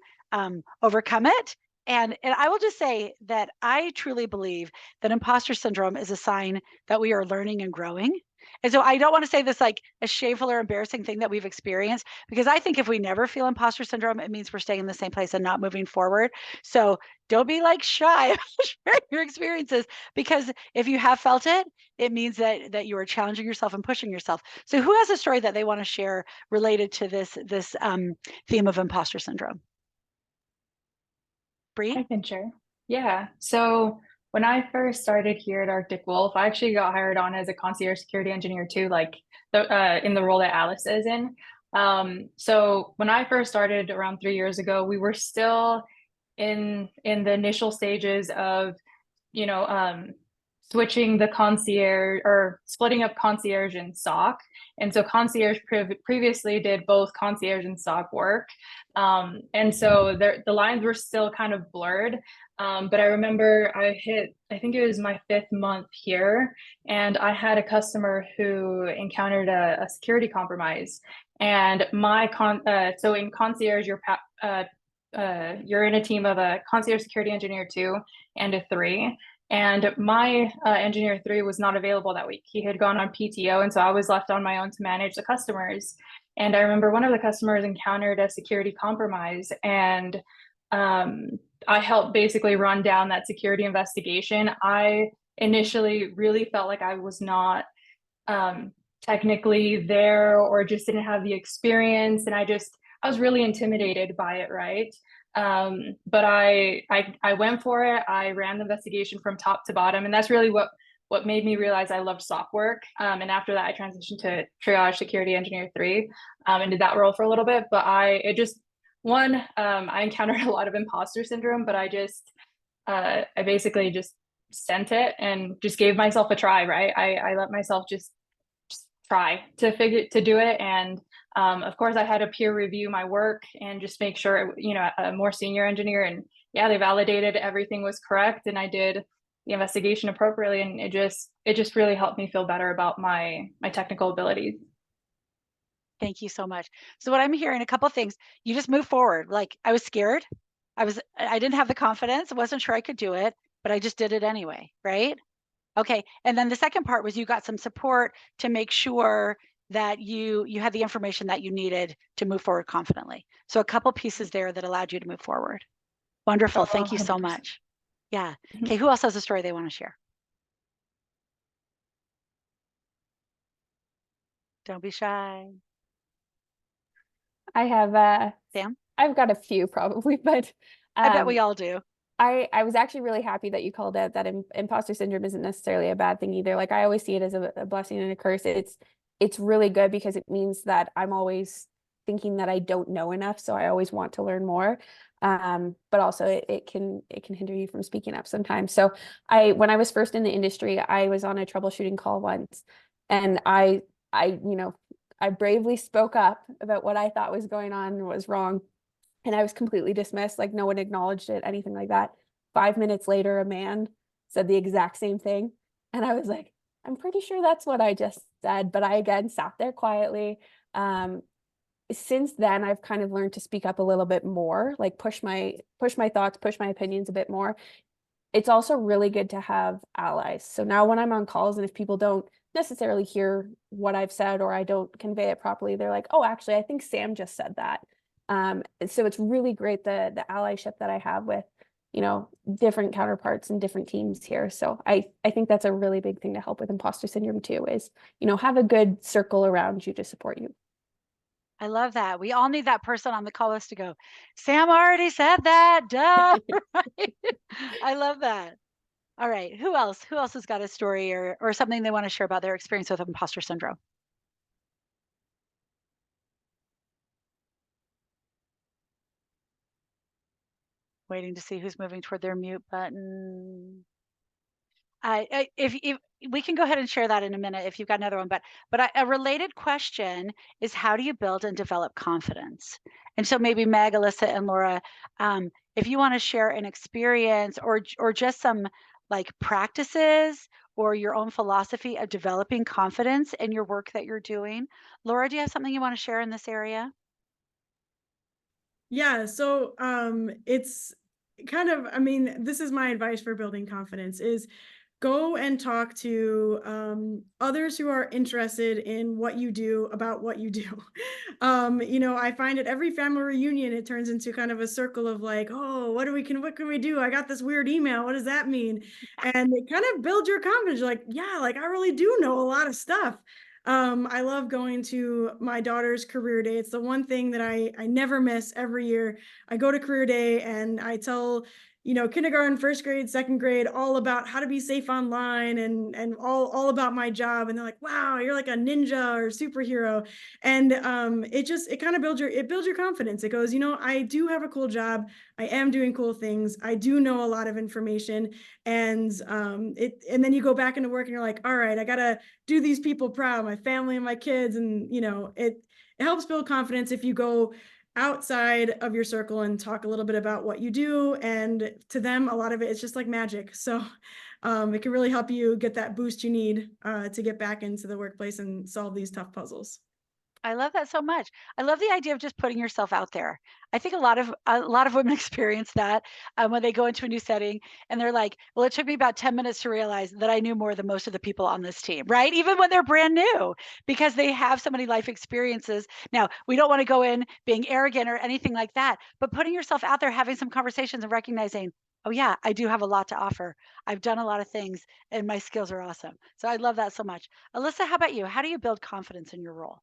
overcome it. And I will just say that I truly believe that imposter syndrome is a sign that we are learning and growing. And so I don't want to say this like a shameful or embarrassing thing that we've experienced, because I think if we never feel imposter syndrome, it means we're staying in the same place and not moving forward. So don't be like shy about sharing your experiences, because if you have felt it, it means that you are challenging yourself and pushing yourself. So who has a story that they want to share related to this theme of imposter syndrome? Bree? I can share. Yeah. So when I first started here at Arctic Wolf, I actually got hired on as a concierge security engineer too, like in the role that Alice is in. So when I first started around 3 years ago, we were still in the initial stages of, you know, switching the concierge or splitting up concierge and SOC. And so concierge previously did both concierge and SOC work. And so the lines were still kind of blurred. But I remember I think it was my 5th month here, and I had a customer who encountered a security compromise. And so in concierge, you're in a team of a concierge security engineer 2 and a 3. And my engineer 3 was not available that week. He had gone on PTO, and so I was left on my own to manage the customers. And I remember one of the customers encountered a security compromise, and I helped basically run down that security investigation. I initially really felt like I was not technically there, or just didn't have the experience, and I was really intimidated by it, right? But I went for it. I ran the investigation from top to bottom, and that's really what made me realize I loved SOC work. And after that, I transitioned to triage security engineer 3, and did that role for a little bit. But I encountered a lot of imposter syndrome, but I basically just sent it and just gave myself a try, right? I let myself just try to do it. And of course, I had a peer review my work and just make sure, a more senior engineer, and yeah, they validated everything was correct, and I did the investigation appropriately, and it just really helped me feel better about my technical abilities. Thank you so much. So what I'm hearing, a couple of things. You just move forward. Like, I was scared. I didn't have the confidence. I wasn't sure I could do it, but I just did it anyway, right? Okay. And then the second part was you got some support to make sure that you had the information that you needed to move forward confidently. So a couple pieces there that allowed you to move forward. Wonderful. Thank you so 100%. much. Yeah. Okay. Who else has a story they want to share? Don't be shy. I have Sam? I've got a few probably, but I bet we all do. I was actually really happy that you called out that imposter syndrome isn't necessarily a bad thing either. Like I always see it as a blessing and a curse. It's really good because it means that I'm always thinking that I don't know enough, so I always want to learn more. But also it can hinder you from speaking up sometimes. So when I was first in the industry, I was on a troubleshooting call once, and I bravely spoke up about what I thought was going on and was wrong. And I was completely dismissed, like no one acknowledged it, anything like that. 5 minutes later, a man said the exact same thing. And I was like, I'm pretty sure that's what I just said. But I again sat there quietly. Since then, I've kind of learned to speak up a little bit more, like push my thoughts, push my opinions a bit more. It's also really good to have allies. So now when I'm on calls, and if people don't necessarily hear what I've said, or I don't convey it properly, they're like, oh, actually, I think Sam just said that. So it's really great, the allyship that I have with, different counterparts and different teams here. So I think that's a really big thing to help with imposter syndrome too, is, have a good circle around you to support you. I love that. We all need that person on the call list to go, Sam already said that, duh. Right? I love that. All right. Who else? Who else has got a story or something they want to share about their experience with imposter syndrome? Waiting to see who's moving toward their mute button. If we can go ahead and share that in a minute if you've got another one, but a related question is, how do you build and develop confidence? And so maybe Meg, Alyssa, and Laura, if you want to share an experience or just some like practices or your own philosophy of developing confidence in your work that you're doing. Laura, do you have something you want to share in this area? Yeah, so it's kind of, I mean, this is my advice for building confidence is go and talk to others who are interested in what you do about what you do. I find at every family reunion, it turns into kind of a circle of like, oh, what can we do? I got this weird email. What does that mean? And it kind of builds your confidence. You're like, yeah, like I really do know a lot of stuff. I love going to my daughter's career day. It's the one thing that I never miss every year. I go to career day and I tell kindergarten, first grade, second grade, all about how to be safe online and all about my job. And they're like, wow, you're like a ninja or superhero. And it kind of builds your confidence. It goes, I do have a cool job. I am doing cool things. I do know a lot of information. And and then you go back into work and you're like, all right, I gotta do these people proud, my family and my kids. And it helps build confidence if you go outside of your circle and talk a little bit about what you do. And to them, a lot of it is just like magic. So it can really help you get that boost you need to get back into the workplace and solve these tough puzzles. I love that so much. I love the idea of just putting yourself out there. I think a lot of women experience that when they go into a new setting and they're like, "Well, it took me about 10 minutes to realize that I knew more than most of the people on this team," right? Even when they're brand new, because they have so many life experiences. Now, we don't want to go in being arrogant or anything like that, but putting yourself out there, having some conversations, and recognizing, "Oh yeah, I do have a lot to offer. I've done a lot of things, and my skills are awesome." So I love that so much. Alyssa, how about you? How do you build confidence in your role?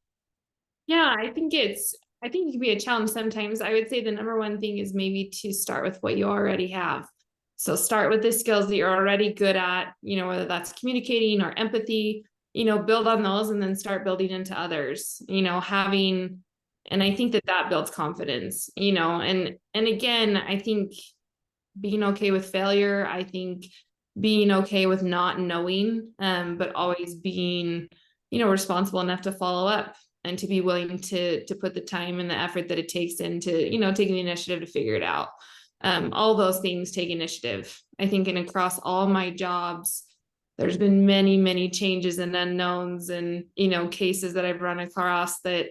Yeah, I think it can be a challenge sometimes. I would say the number one thing is maybe to start with what you already have. So start with the skills that you're already good at, whether that's communicating or empathy, build on those and then start building into others, and I think that builds confidence, and again, I think being okay with failure, I think being okay with not knowing, but always being, responsible enough to follow up and to be willing to put the time and the effort that it takes into, taking the initiative to figure it out. All those things take initiative. I think, and across all my jobs, there's been many, many changes and unknowns and, cases that I've run across that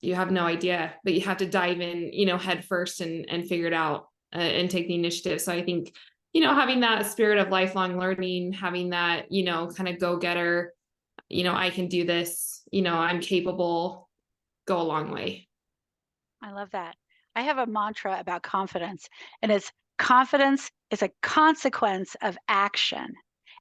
you have no idea, but you have to dive in, head first and figure it out and take the initiative. So I think, having that spirit of lifelong learning, having that, kind of go-getter, I can do this, I'm capable, go a long way. I love that. I have a mantra about confidence, and it's confidence is a consequence of action.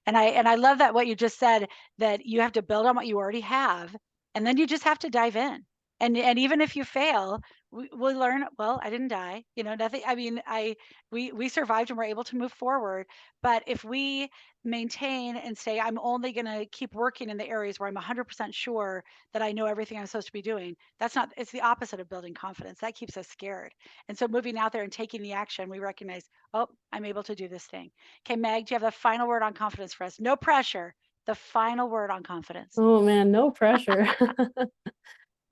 And I love that what you just said, that you have to build on what you already have, and then you just have to dive in. And even if you fail, we'll learn, well, I didn't die, nothing. I mean, we survived and we're able to move forward. But if we maintain and say, I'm only going to keep working in the areas where I'm 100% sure that I know everything I'm supposed to be doing, it's the opposite of building confidence. That keeps us scared. And so moving out there and taking the action, we recognize, oh, I'm able to do this thing. Okay, Meg, do you have the final word on confidence for us? No pressure. The final word on confidence. Oh man, no pressure.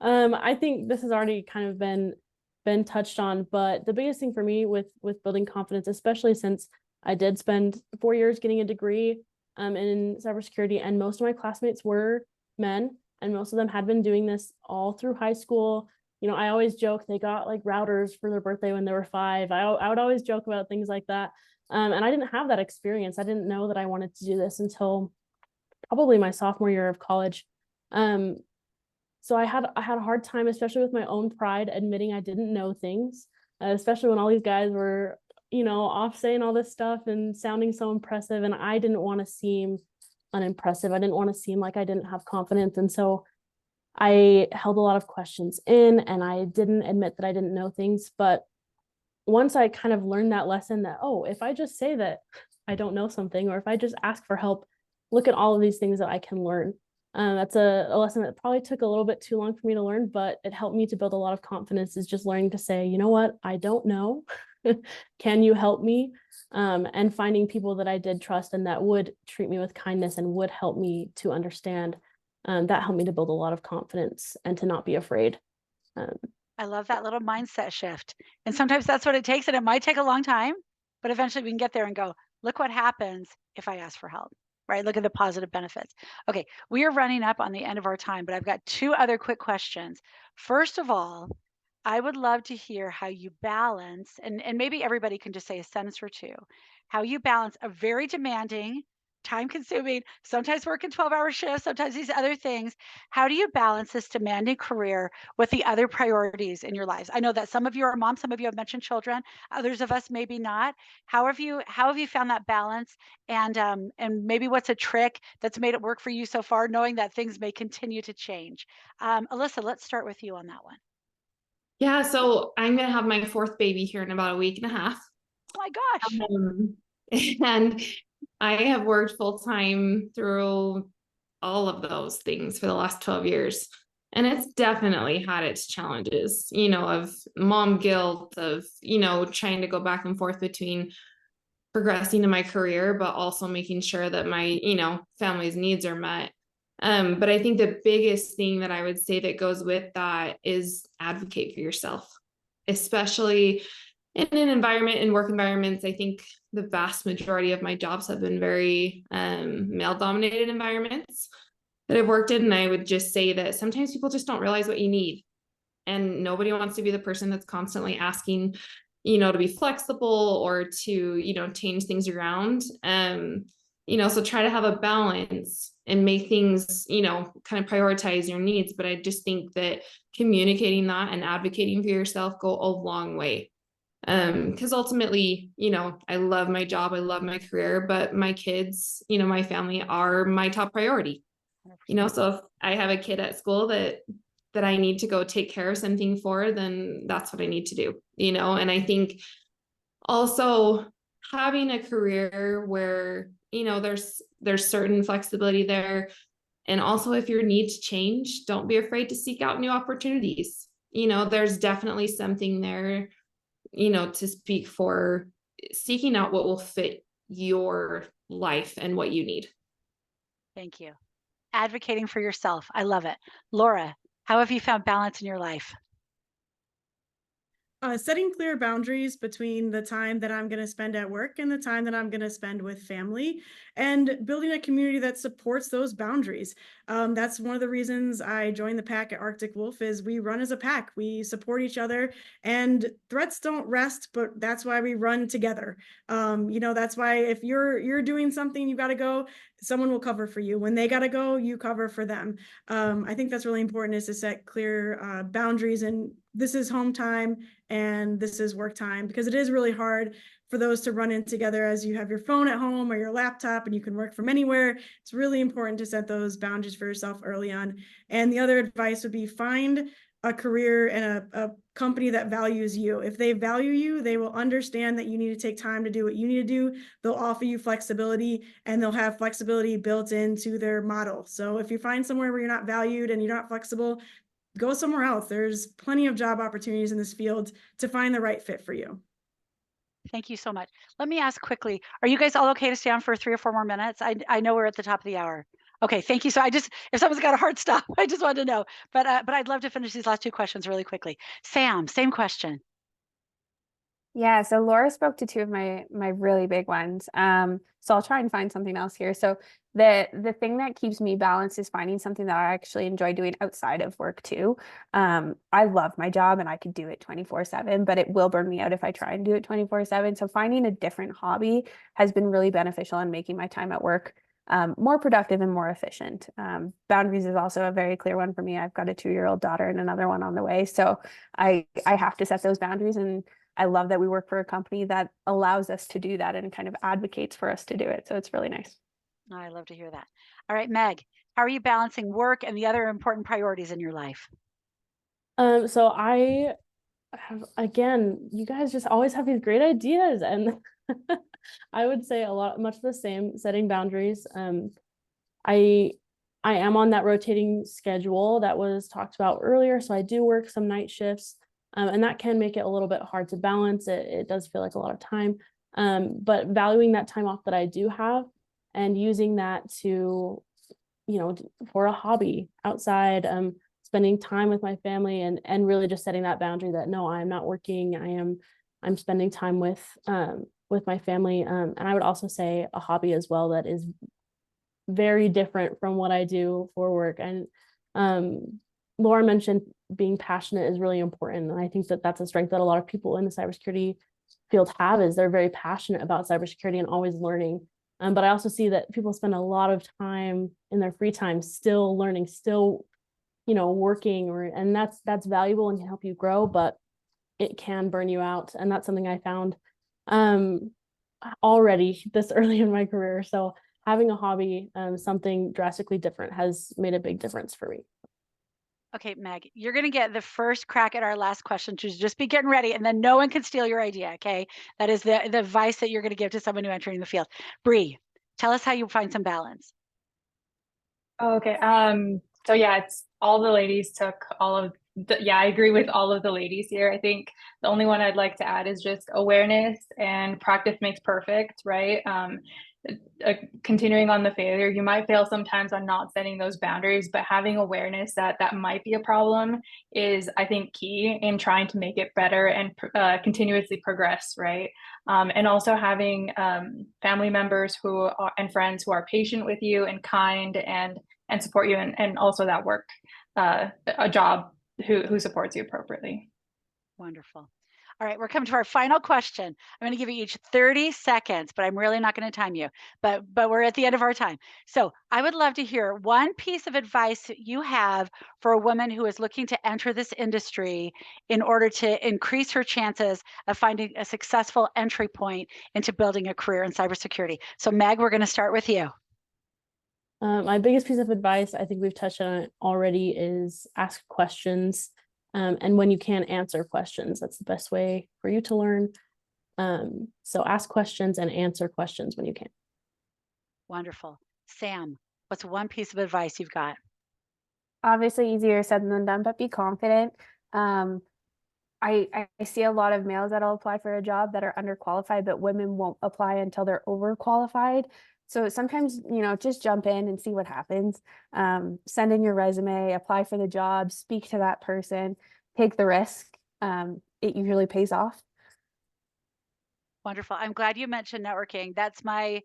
I think this has already kind of been touched on, but the biggest thing for me with building confidence, especially since I did spend 4 years getting a degree in cybersecurity, and most of my classmates were men, and most of them had been doing this all through high school. I always joke they got like routers for their birthday when they were 5. I would always joke about things like that. And I didn't have that experience. I didn't know that I wanted to do this until probably my sophomore year of college. So I had a hard time, especially with my own pride, admitting I didn't know things, especially when all these guys were, off saying all this stuff and sounding so impressive. And I didn't want to seem unimpressive. I didn't want to seem like I didn't have confidence. And so I held a lot of questions in, and I didn't admit that I didn't know things. But once I kind of learned that lesson that, oh, if I just say that I don't know something, or if I just ask for help, look at all of these things that I can learn. That's a lesson that probably took a little bit too long for me to learn, but it helped me to build a lot of confidence, is just learning to say, you know what, I don't know. Can you help me? And finding people that I did trust and that would treat me with kindness and would help me to understand. That helped me to build a lot of confidence and to not be afraid. I love that little mindset shift. And sometimes that's what it takes. And it might take a long time, but eventually we can get there and go, look what happens if I ask for help, right? Look at the positive benefits. Okay, we are running up on the end of our time, but I've got 2 other quick questions. First of all, I would love to hear how you balance, and maybe everybody can just say a sentence or 2, how you balance a very demanding, time consuming, sometimes working 12-hour shifts, sometimes these other things. How do you balance this demanding career with the other priorities in your lives? I know that some of you are moms, some of you have mentioned children, others of us maybe not. How have you found that balance? And maybe what's a trick that's made it work for you so far, knowing that things may continue to change? Alyssa, let's start with you on that one. Yeah, so I'm gonna have my 4th baby here in about a week and a half. Oh my gosh. And I have worked full time through all of those things for the last 12 years. And it's definitely had its challenges, of mom guilt, of, trying to go back and forth between progressing in my career, but also making sure that my, family's needs are met. But I think the biggest thing that I would say that goes with that is advocate for yourself, especially in an environment, in work environments. I think the vast majority of my jobs have been very male dominated environments that I've worked in. And I would just say that sometimes people just don't realize what you need. And nobody wants to be the person that's constantly asking, to be flexible or to, change things around. So try to have a balance and make things, kind of prioritize your needs. But I just think that communicating that and advocating for yourself go a long way. Because ultimately, I love my job, I love my career, but my kids, my family are my top priority. So if I have a kid at school that I need to go take care of something for, then that's what I need to do, and I think also having a career where, there's certain flexibility there. And also if your needs change, don't be afraid to seek out new opportunities. There's definitely something there, to speak for seeking out what will fit your life and what you need. Thank you. Advocating for yourself. I love it. Laura, how have you found balance in your life? Setting clear boundaries between the time that I'm going to spend at work and the time that I'm going to spend with family, and building a community that supports those boundaries. That's one of the reasons I joined the pack at Arctic Wolf. Is we run as a pack, we support each other, and threats don't rest, but that's why we run together. That's why if you're doing something, you got to go, someone will cover for you. When they got to go, you cover for them. I think that's really important, is to set clear boundaries, and this is home time and this is work time, because it is really hard for those to run in together as you have your phone at home or your laptop and you can work from anywhere. It's really important to set those boundaries for yourself early on. And the other advice would be find a career and a company that values you. If they value you, they will understand that you need to take time to do what you need to do. They'll offer you flexibility, and they'll have flexibility built into their model. So if you find somewhere where you're not valued and you're not flexible, go somewhere else. There's plenty of job opportunities in this field to find the right fit for you. Thank you so much. Let me ask quickly, are you guys all okay to stay on for 3 or 4 more minutes? I know we're at the top of the hour. Okay, thank you. So I just, if someone's got a hard stop, I just wanted to know. But I'd love to finish these last 2 questions really quickly. Sam, same question. Yeah, so Laura spoke to two of my really big ones. So I'll try and find something else here. So the thing that keeps me balanced is finding something that I actually enjoy doing outside of work too. I love my job and I could do it 24/7, but it will burn me out if I try and do it 24/7. So finding a different hobby has been really beneficial in making my time at work more productive and more efficient. Boundaries is also a very clear one for me. I've got a 2-year-old daughter and another one on the way. So I have to set those boundaries, and I love that we work for a company that allows us to do that and kind of advocates for us to do it. So it's really nice. Oh, I love to hear that. All right, Meg, how are you balancing work and the other important priorities in your life? So I have, again, you guys just always have these great ideas, and I would say much the same, setting boundaries. I I am on that rotating schedule that was talked about earlier, so I do work some night shifts, and that can make it a little bit hard to balance. It does feel like a lot of time, but valuing that time off that I do have and using that to, for a hobby outside, spending time with my family, and really just setting that boundary that no, I'm not working. I'm spending time with my family, and I would also say a hobby as well that is very different from what I do for work. And Laura mentioned being passionate is really important, and I think that that's a strength that a lot of people in the cybersecurity field have, is they're very passionate about cybersecurity and always learning. But I also see that people spend a lot of time in their free time still learning, still working, and that's valuable and can help you grow, but it can burn you out, and that's something I found already this early in my career. So having a hobby, something drastically different, has made a big difference for me. Okay, Meg, you're going to get the first crack at our last question. So just be getting ready, and then no one can steal your idea. Okay, that is the advice that you're going to give to someone new entering the field. Bree, tell us how you find some balance. Oh, okay. So yeah, it's all the ladies took all of yeah, I agree with all of the ladies here. I think the only one I'd like to add is just awareness, and practice makes perfect, right? Continuing on the failure, you might fail sometimes on not setting those boundaries, but having awareness that that might be a problem is, I think, key in trying to make it better and continuously progress, right? And also having family members and friends who are patient with you and kind and support you, and also that work a job who supports you appropriately. Wonderful. All right, we're coming to our final question. I'm going to give you each 30 seconds, but I'm really not going to time you. But we're at the end of our time. So I would love to hear one piece of advice that you have for a woman who is looking to enter this industry in order to increase her chances of finding a successful entry point into building a career in cybersecurity. So Meg, we're going to start with you. My biggest piece of advice, I think we've touched on it already, is ask questions. And when you can, answer questions. That's the best way for you to learn. So ask questions and answer questions when you can. Wonderful. Sam, what's one piece of advice you've got? Obviously easier said than done, but be confident. I see a lot of males that'll apply for a job that are underqualified, but women won't apply until they're overqualified. So sometimes, just jump in and see what happens. Send in your resume, apply for the job, speak to that person, take the risk. It usually pays off. Wonderful. I'm glad you mentioned networking. That's my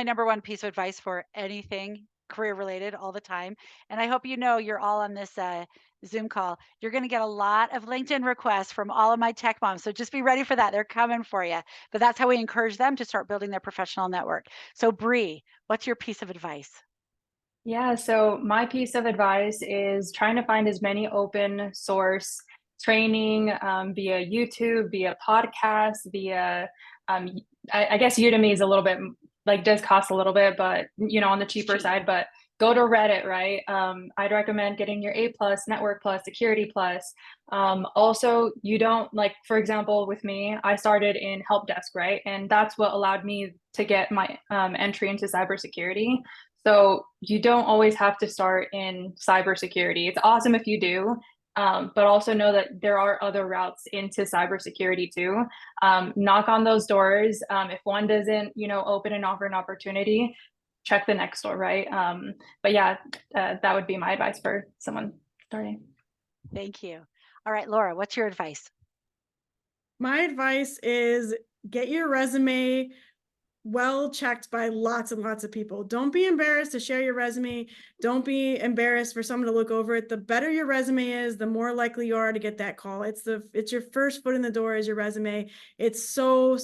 number one piece of advice for anything career related all the time. And I hope you're all on this Zoom call. You're going to get a lot of LinkedIn requests from all of my tech moms. So just be ready for that. They're coming for you. But that's how we encourage them to start building their professional network. So Bree, what's your piece of advice? Yeah, so my piece of advice is trying to find as many open source training via YouTube, via podcasts, via I guess Udemy is a little bit does cost a little bit, but on the cheaper side, but go to Reddit, right? I'd recommend getting your A+, Network Plus, Security Plus. Also, you don't, like, for example, with me, I started in help desk, right? And that's what allowed me to get my entry into cybersecurity. So you don't always have to start in cybersecurity. It's awesome if you do, but also know that there are other routes into cybersecurity too. Knock on those doors. If one doesn't, open and offer an opportunity, check the next door, right? But yeah, that would be my advice for someone starting. Thank you. All right, Laura, what's your advice? My advice is get your resume well checked by lots and lots of people. Don't be embarrassed to share your resume. Don't be embarrassed for someone to look over it. The better your resume is, the more likely you are to get that call. It's your first foot in the door is your resume. It's so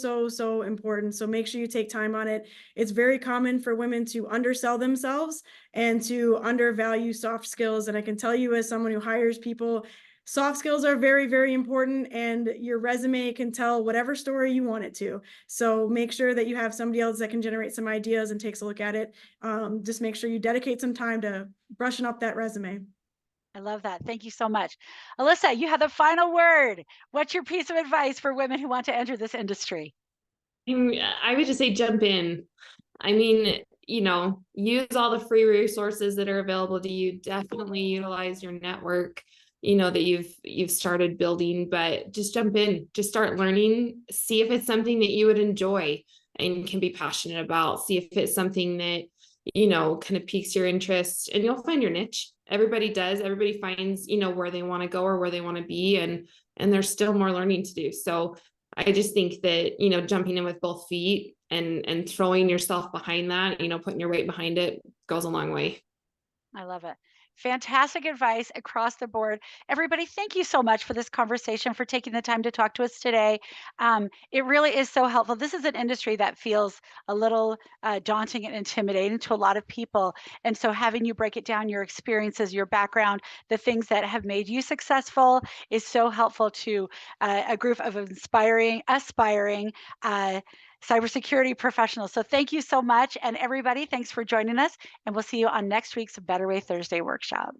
important. So make sure you take time on it. It's very common for women to undersell themselves and to undervalue soft skills. And I can tell you, as someone who hires people, soft skills are very important, and your resume can tell whatever story you want it to. So make sure that you have somebody else that can generate some ideas and takes a look at it. Just make sure you dedicate some time to brushing up that resume. I love that. Thank you so much. Alyssa, you have the final word. What's your piece of advice for women who want to enter this industry? I would just say jump in. I mean, use all the free resources that are available to you. Definitely utilize your network, that you've started building, but just jump in, just start learning, see if it's something that you would enjoy and can be passionate about. See if it's something that, kind of piques your interest, and you'll find your niche. Everybody does. Everybody finds, where they want to go or where they want to be. And there's still more learning to do. So I just think that, jumping in with both feet and throwing yourself behind that, putting your weight behind it goes a long way. I love it. Fantastic advice across the board. Everybody, thank you so much for this conversation, for taking the time to talk to us today. It really is so helpful. This is an industry that feels a little daunting and intimidating to a lot of people. And so having you break it down, your experiences, your background, the things that have made you successful is so helpful to a group of aspiring cybersecurity professionals. So thank you so much. And everybody, thanks for joining us. And we'll see you on next week's Better Way Thursday workshop.